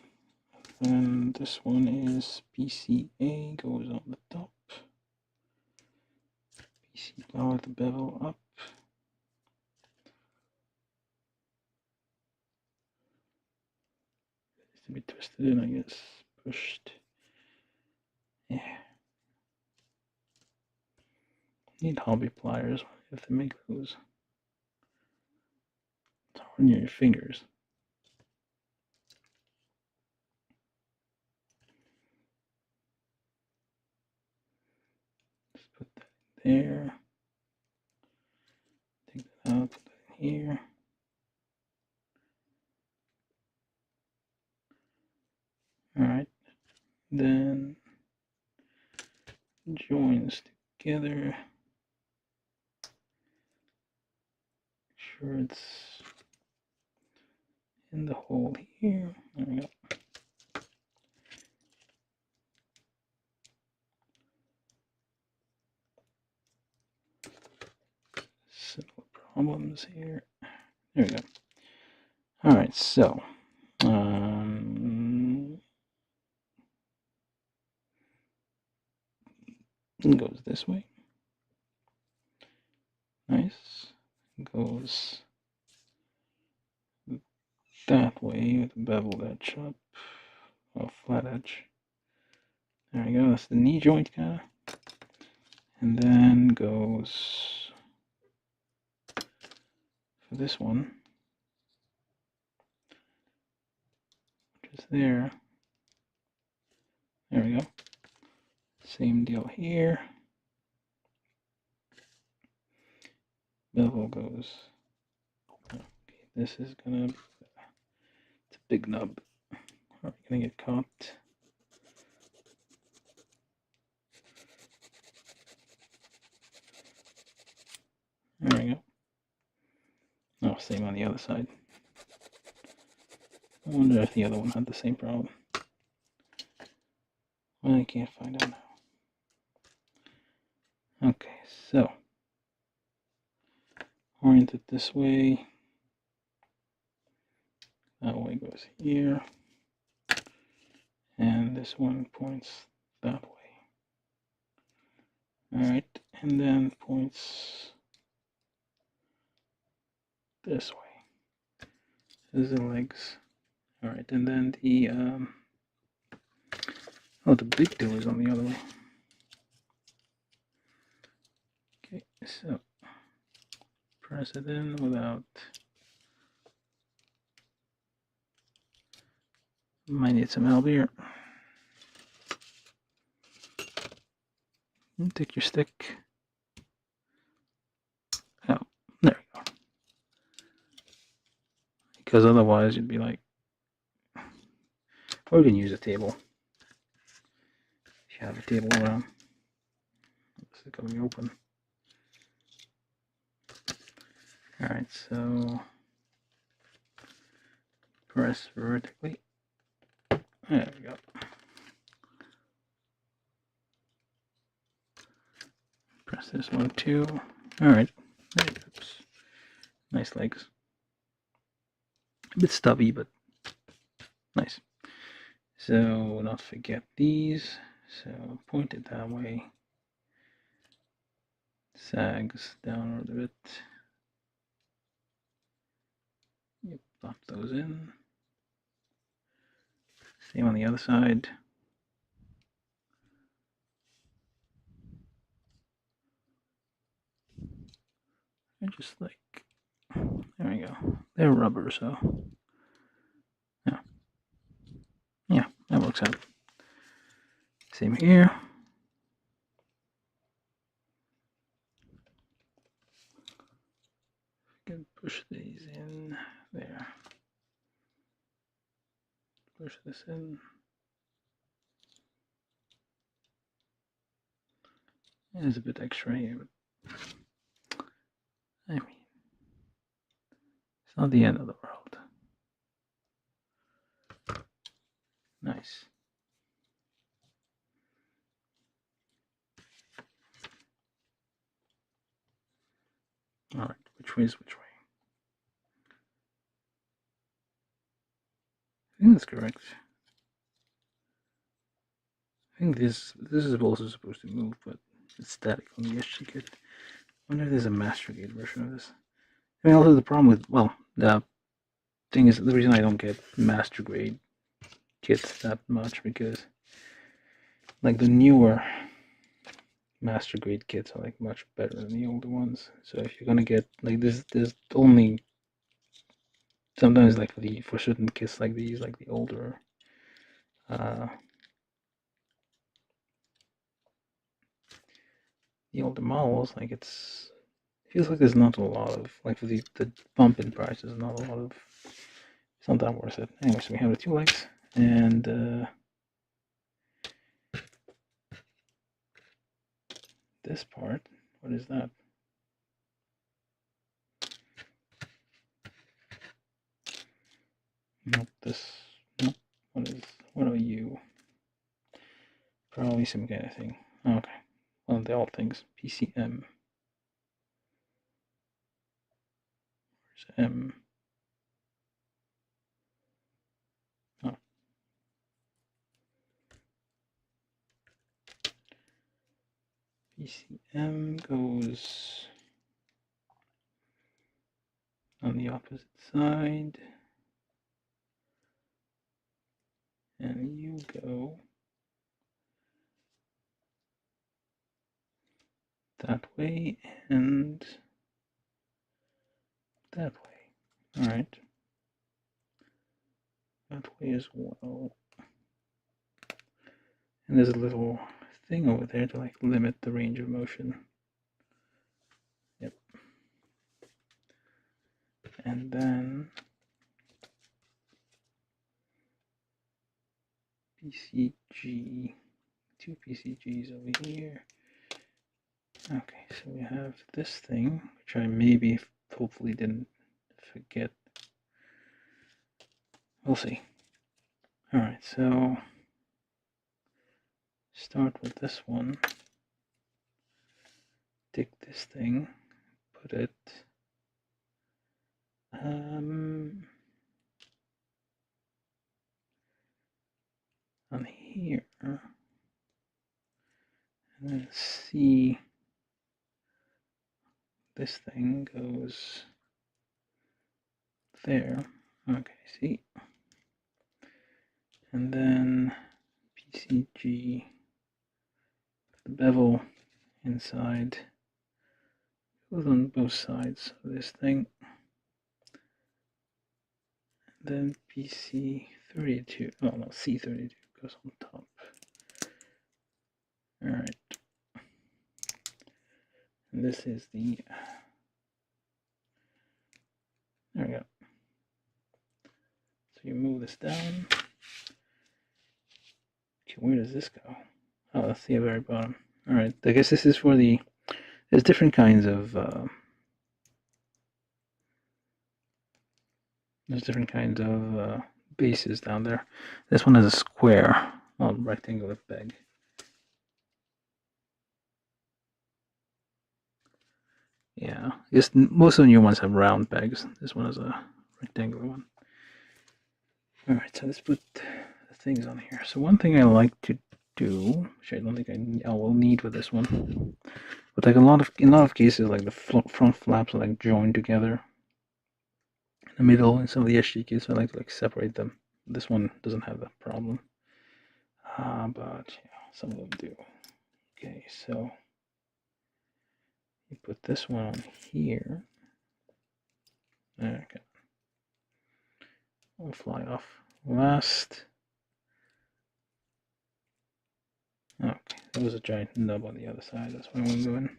then this one is PCA, goes on the top. PC power the bevel up. Needs to be twisted in, I guess. Pushed. Yeah. Need hobby pliers. You have to make those. It's hard on your fingers. Just put that there. Take that out, put that in here. Alright. Then joins together. Sure it's in the hole here. There we go. Simple problems here. There we go. Alright, so it goes this way. Nice. Goes that way with the beveled edge up. Oh, flat edge. There we go. That's the knee joint kind of. And then goes for this one, which is there. There we go. Same deal here. Bevel goes. Okay, this is gonna be. It's a big nub. Are we gonna get caught? There we go. Oh, same on the other side. I wonder if the other one had the same problem. Well, I can't find out now. Okay, so orient it this way. That way goes here. And this one points that way. Alright, and then points this way. These are the legs. Alright, and then the oh, the big deal is on the other way. Okay, so press it in without. Might need some help here. Take your stick. Oh, there we go. Because otherwise you'd be like, or you can use a table. If you have a table around. This is going to be open. Alright, so press vertically. There we go. Press this one too. Alright. Oops. Nice legs. A bit stubby, but nice. So not forget these. So point it that way. Sags downward a bit. You pop those in. Same on the other side. I just like, there we go. They're rubber, so yeah, that works out. Same here. Can push these in there. Push this in. There's a bit extra here, but I mean, it's not the end of the world. Nice. All right, which way is which way? I think that's correct. I think this is also supposed to move, but it's static on the SG kit. wonder if there's a master grade version of this. I mean, also the problem with, well, the thing is, the reason I don't get master grade kits that much, because like the newer master grade kits are like much better than the older ones. So if you're gonna get like this, there's only sometimes like for certain kits like these, like the older models, like it feels like there's not a lot of, like for the bump in price, there's not a lot of, it's not that worth it. Anyway, so we have the two legs, and this part, what is that? Nope, this, nope, what are you? Probably some kind of thing. Okay, well, they're all things. PCM. Where's M? Oh. PCM goes on the opposite side, and you go that way and that way. All right, that way as well. And there's a little thing over there to like limit the range of motion. Yep. And then PCG, two PCGs over here. Okay, so we have this thing, which I maybe hopefully didn't forget. We'll see. Alright, so start with this one. Take this thing, put it on here, and then see this thing goes there. Okay, see, and then PCG, the bevel inside goes on both sides of this thing. And then PC32, oh no, C32 goes on top. Alright. And this is the, there we go. So you move this down. Okay, where does this go? Oh, that's the very bottom. Alright, I guess this is for the, there's different kinds of, bases down there. This one has a square, well, rectangular peg. Yeah, most of the new ones have round pegs. This one has a rectangular one. Alright, so let's put the things on here. So one thing I like to do, which I don't think I will need with this one, but like in a lot of cases, like the front flaps are like joined together in the middle, and some of the SG kits I like to like separate them. This one doesn't have that problem, but yeah, some of them do. Okay, so you put this one on here. Okay, will fly off last. Okay, there was a giant nub on the other side. That's why I won't go in.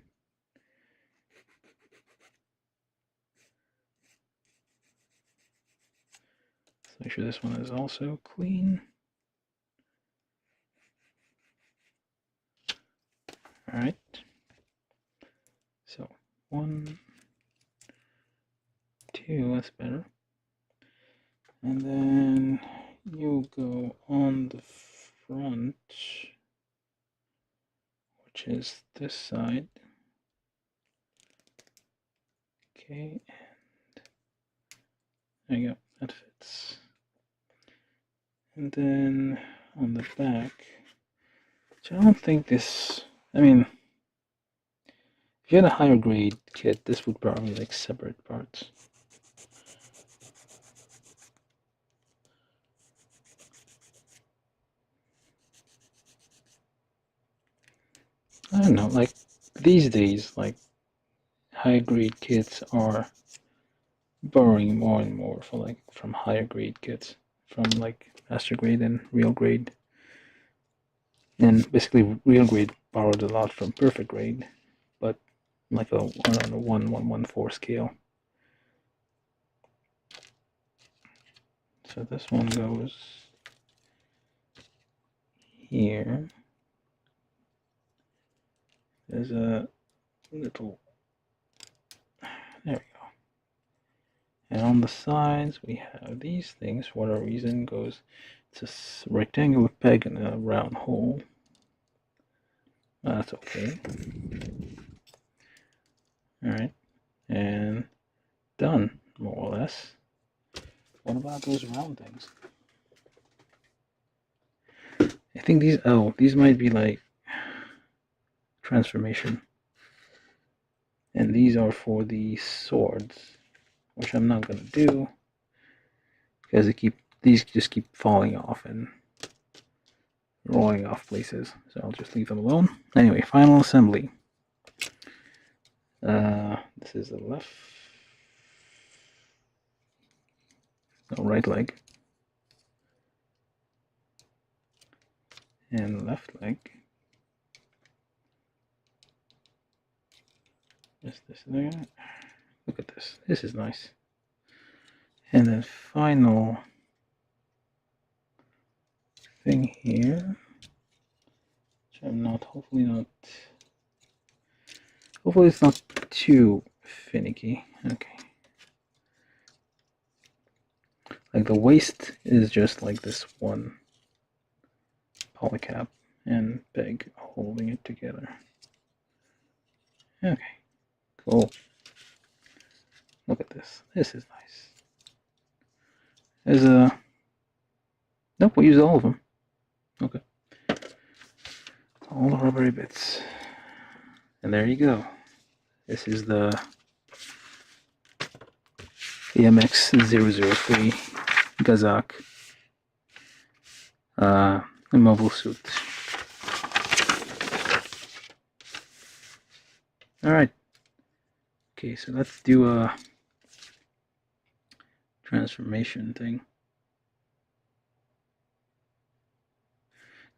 So make sure this one is also clean. All right. So 1, 2, that's better. And then you go on the front, which is this side. Okay, and there you go, that fits. And then on the back, which I don't think this, I mean, if you had a higher grade kit, this would probably like separate parts. I don't know, like these days, like high grade kits are borrowing more and more from higher grade kits, from like master grade and real grade. And basically real grade borrowed a lot from perfect grade, but like on a 1/114 scale. So this one goes here. There's a little, there we go. And on the sides we have these things. For whatever reason goes, it's a rectangular peg and a round hole. That's okay. Alright, and done, more or less. What about those round things? I think these might be like transformation. And these are for the swords, which I'm not gonna do because these just keep falling off and rolling off places. So I'll just leave them alone. Anyway, final assembly. This is the left, no, right leg, and left leg. Just this there. Look at this. This is nice. And then final thing here, which I'm not, hopefully it's not too finicky. Okay. Like the waist is just like this one polycap and peg holding it together. Okay, cool. Look at this. This is nice. There's a... Nope, we use all of them. Okay. All the rubbery bits. And there you go. This is the AMX-003 Gazak mobile suit. Alright. Okay, so let's do a transformation thing.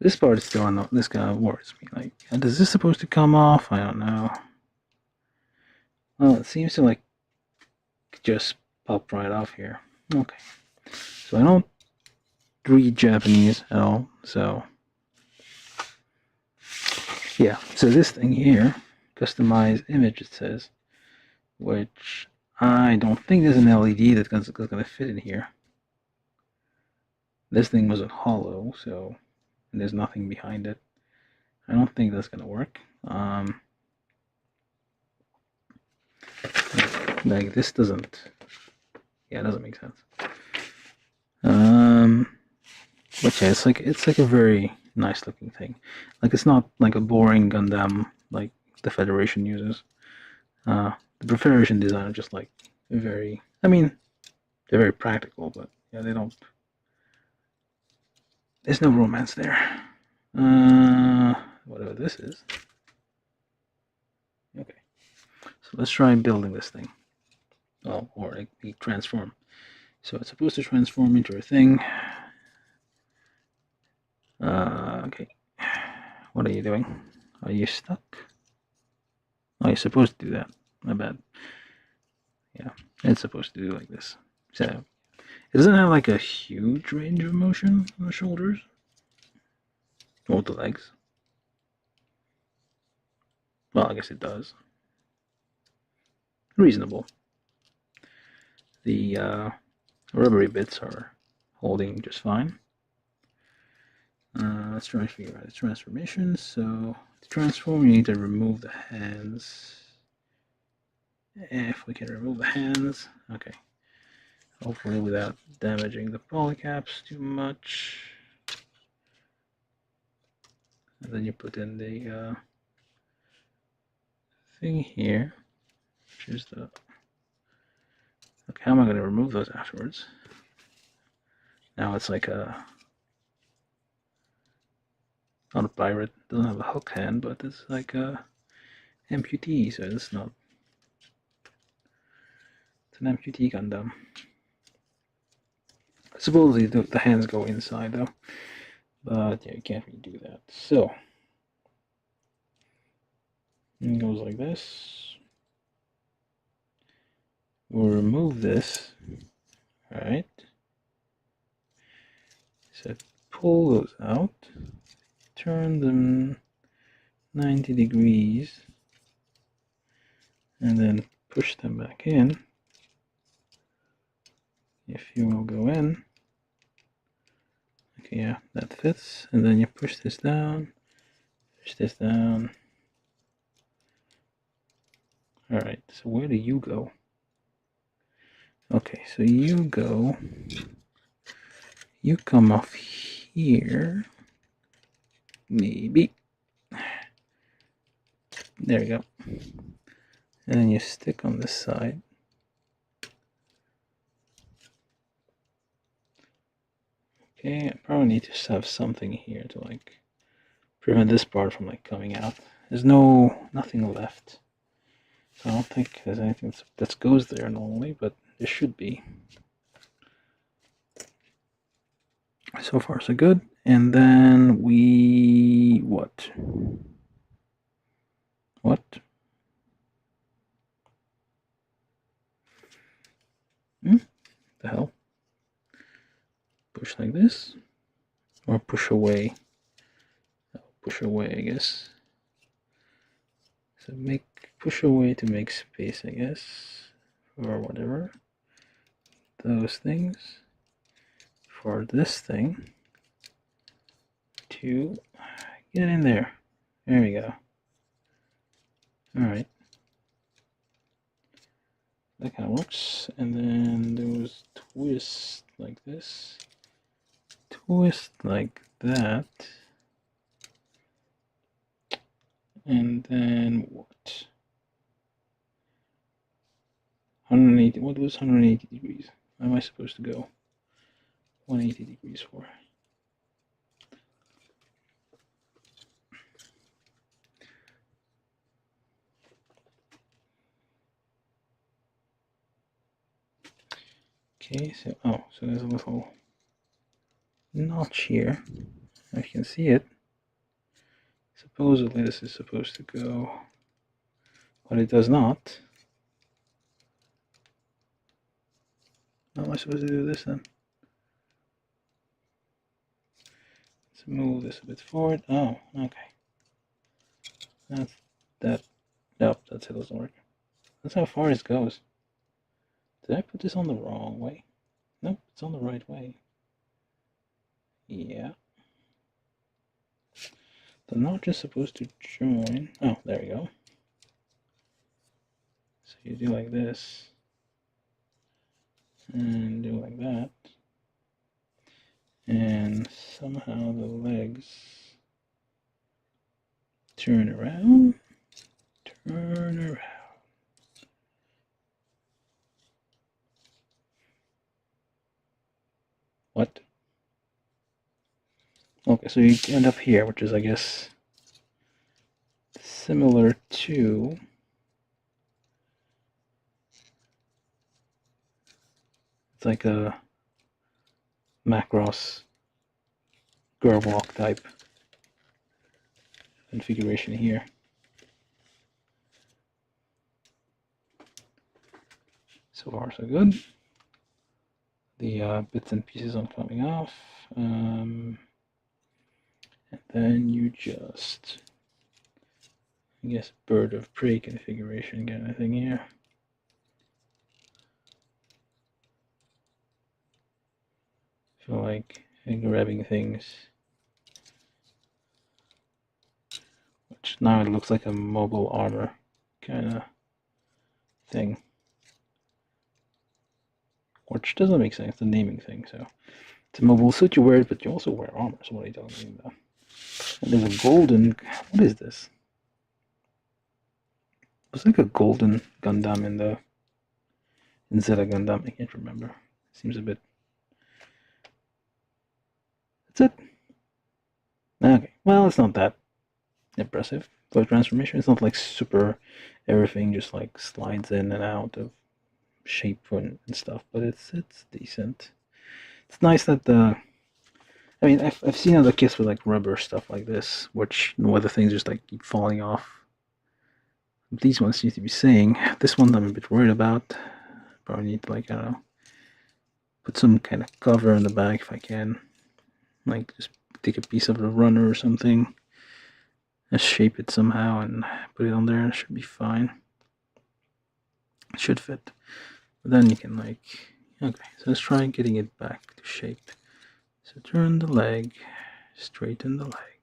This part is still on. This guy worries me. Like, is this supposed to come off? I don't know. Well, it seems to like just pop right off here. Okay. So I don't read Japanese at all. So yeah. So this thing here, customize image, it says, which I don't think there's an LED that's going to fit in here. This thing wasn't hollow, so and there's nothing behind it. I don't think that's going to work. Like this doesn't. Yeah, it doesn't make sense. But yeah, it's like a very nice looking thing. Like it's not like a boring Gundam like the Federation uses. The Federation design are just like very. I mean, they're very practical, but yeah, they don't. There's no romance there. Whatever this is. Okay, so let's try building this thing. Well, or like the transform. So it's supposed to transform into a thing. Okay. What are you doing? Are you stuck? Oh, you're supposed to do that. My bad. Yeah, it's supposed to do like this. So it doesn't have like a huge range of motion on the shoulders or the legs. Well, I guess it does. Reasonable. The rubbery bits are holding just fine. Let's try to figure out the transformation. So to transform, you need to remove the hands. If we can remove the hands, okay. Hopefully without damaging the polycaps too much. And then you put in the thing here, which is the... Okay, how am I going to remove those afterwards? Now it's like a... Not a pirate, doesn't have a hook hand, but it's like a amputee, so it's not... It's an amputee Gundam. Supposedly the hands go inside though, but yeah, you can't really do that. So it goes like this. We'll remove this. Alright. So pull those out. Turn them 90 degrees. And then push them back in. If you will go in. Okay, yeah, that fits. And then you push this down. Push this down. Alright, so where do you go? Okay, so you go, you come off here, maybe, there you go, and then you stick on this side. Okay, I probably need to have something here to like prevent this part from like coming out. There's nothing left. So I don't think there's anything that goes there normally, but there should be. So far so good. And then we... What? The hell? Push like this? Or push away? Push away, I guess. So push away to make space, I guess. Or whatever. Those things. For this thing to get in there. There we go. Alright. That kind of works. And then those twists like this. Twist like that. And then what? 180. What was 180 degrees? Where am I supposed to go 180 degrees for? Okay, so there's a little notch here. If you can see it. Supposedly this is supposed to go, but it does not. How am I supposed to do this then? Let's move this a bit forward. Oh, okay. Nope, that's it, doesn't work. That's how far it goes. Did I put this on the wrong way? Nope, it's on the right way. Yeah. The notch is supposed to join. Oh, there we go. So you do like this. And do like that. And somehow the legs turn around. Turn around. What? Okay, so you end up here, which is, I guess, similar to it's like a Macross Gerwalk type configuration here. So far, so good. The bits and pieces aren't coming off. And then you just, I guess, bird of prey configuration kind of thing here. Feel like grabbing things, which now it looks like a mobile armor kind of thing. Which doesn't make sense, the naming thing. So it's a mobile suit you wear it, but you also wear armor. So what are you talking about? And there's a golden. What is this? was like a golden Gundam in the Zeta Gundam. I can't remember. Seems a bit. That's it. Okay. Well, it's not that impressive. For transformation, it's not like super. Everything just like slides in and out of shape and stuff, but it's decent. It's nice that the. I mean, I've seen other kits with like rubber stuff like this, which where the things just like keep falling off. These ones seem to be saying. This one I'm a bit worried about. Probably need to like, I don't know, put some kind of cover in the back if I can. Like just take a piece of the runner or something and shape it somehow and put it on there. It should be fine. It should fit. But then you can like, okay, so let's try getting it back to shape. So turn the leg, straighten the leg.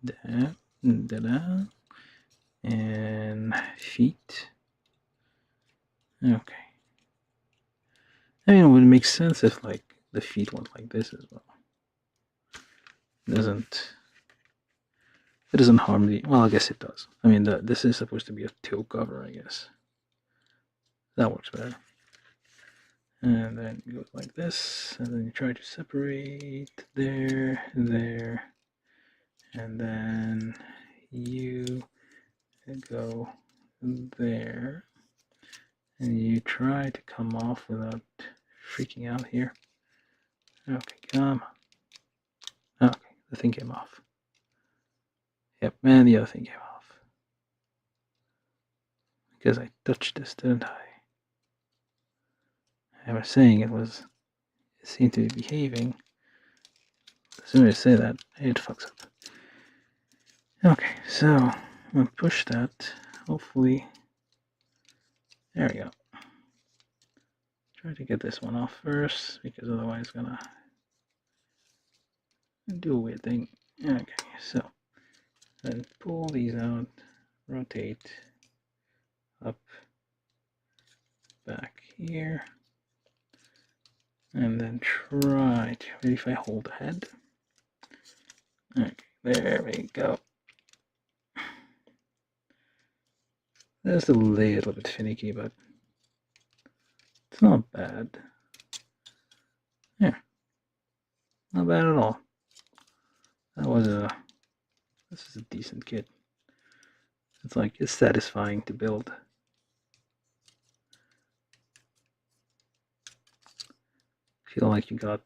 Da, da, da. And feet. Okay. I mean, it would make sense if like the feet went like this as well. It doesn't harm the, well, I guess it does. I mean, this is supposed to be a toe cover, I guess. That works better. And then it goes like this, and then you try to separate there, there, and then you go there, and you try to come off without freaking out here. Okay, come on. Okay, the thing came off. Yep, and the other thing came off. Because I touched this, didn't I? I was saying it seemed to be behaving. As soon as I say that, it fucks up. Okay, so I'm gonna push that. Hopefully, there we go. Try to get this one off first, because otherwise it's gonna do a weird thing. Okay, so then pull these out, rotate up, back here, and then try to, maybe if I hold the head. Okay, there we go. That's a little bit finicky, but it's not bad. Yeah, not bad at all. This is a decent kit. It's satisfying to build. Feel like you got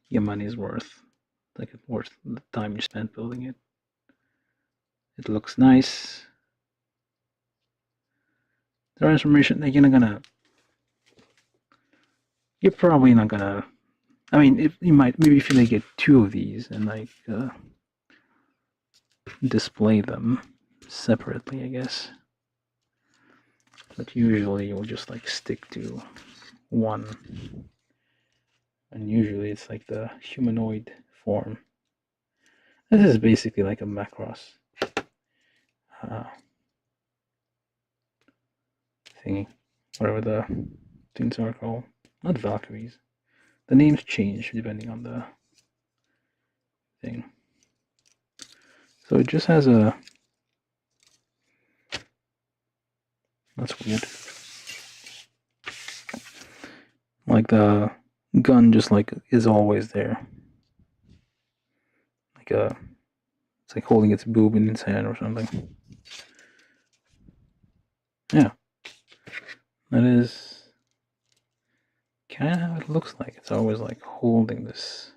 your money's worth. Like it's worth the time you spent building it. It looks nice. The transformation, you're probably not gonna, I mean, if you might, maybe if you like get two of these and like display them separately, I guess. But usually you'll just like stick to one. And usually it's like the humanoid form. This is basically like a Macross thingy, whatever the things are called. Not Valkyries. The names change depending on the thing. So it just has a. That's weird. Like the gun just like is always there. Like it's like holding its boob in its hand or something. Yeah. That is kind of how it looks like. It's always like holding this.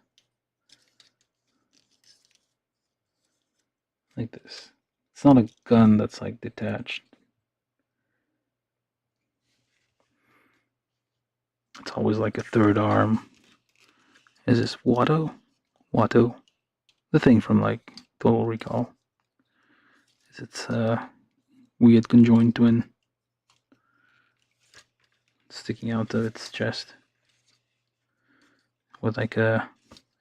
Like this. It's not a gun that's like detached. It's always like a third arm. Is this Watto? Watto? The thing from like Total Recall. Is its weird conjoined twin sticking out of its chest. With like I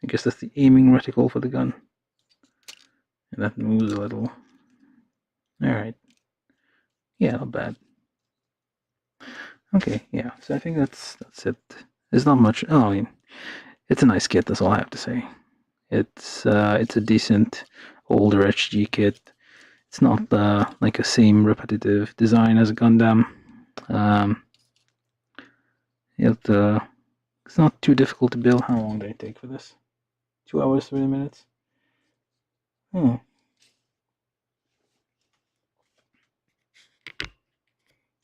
guess that's the aiming reticle for the gun. And that moves a little. Alright. Yeah, not bad. Okay, yeah, so I think that's it. There's not much. Oh, I mean, it's a nice kit, that's all I have to say. It's a decent older HG kit. It's not like a same repetitive design as a Gundam. It's not too difficult to build. How long did it take for this? 2 hours, 30 minutes? Hmm.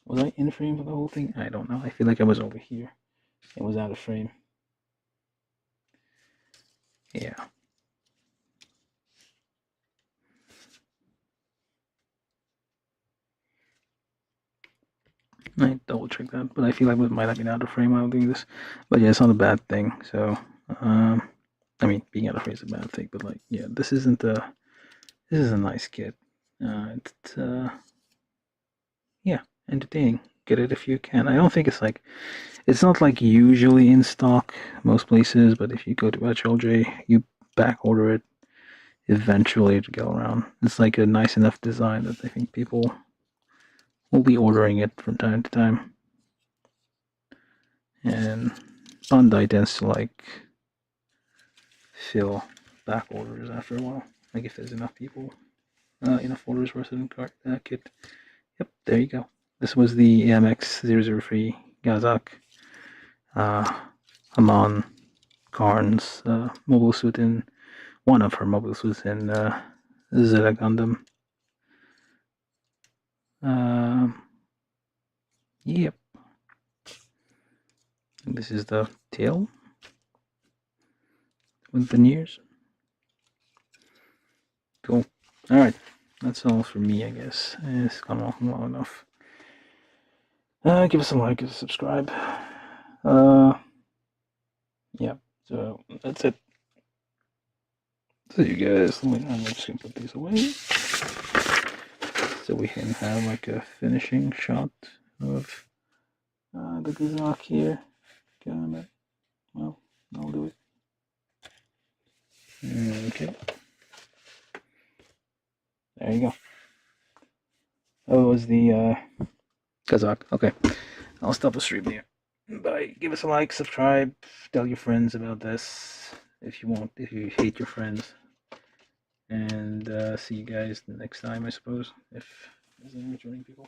Was I in frame for the whole thing? I don't know. I feel like I was over here. It was out of frame. Yeah. I double check that, but I feel like it might have been out of frame while doing this. But yeah, it's not a bad thing. So, I mean, being out of frame is a bad thing, but like, yeah, this is a nice kit. It's yeah, entertaining. Get it if you can. I don't think it's not like usually in stock most places, but if you go to HLJ, you back order it. Eventually, to go around. It's like a nice enough design that I think people will be ordering it from time to time. And Bandai tends to like fill back orders after a while. Like if there's enough people, enough orders for a certain kit. Yep, there you go. This was the AMX-003 Gazak. Haman Karn's mobile suit in one of her mobile suits in Zeta Gundam. Yep. This is the tail with veneers. Cool. Alright, that's all for me, I guess. It's gone on long enough. Give us a like and subscribe. Yeah, so that's it. So you guys, I'm just gonna put these away. So we can have like a finishing shot of the Gazak here. Well, I'll do it. Okay. There you go. Oh, it was the Gazak. Okay. I'll stop the stream here. Bye. Give us a like, subscribe, tell your friends about this if you want, if you hate your friends. And see you guys next time, I suppose, if there's any returning people.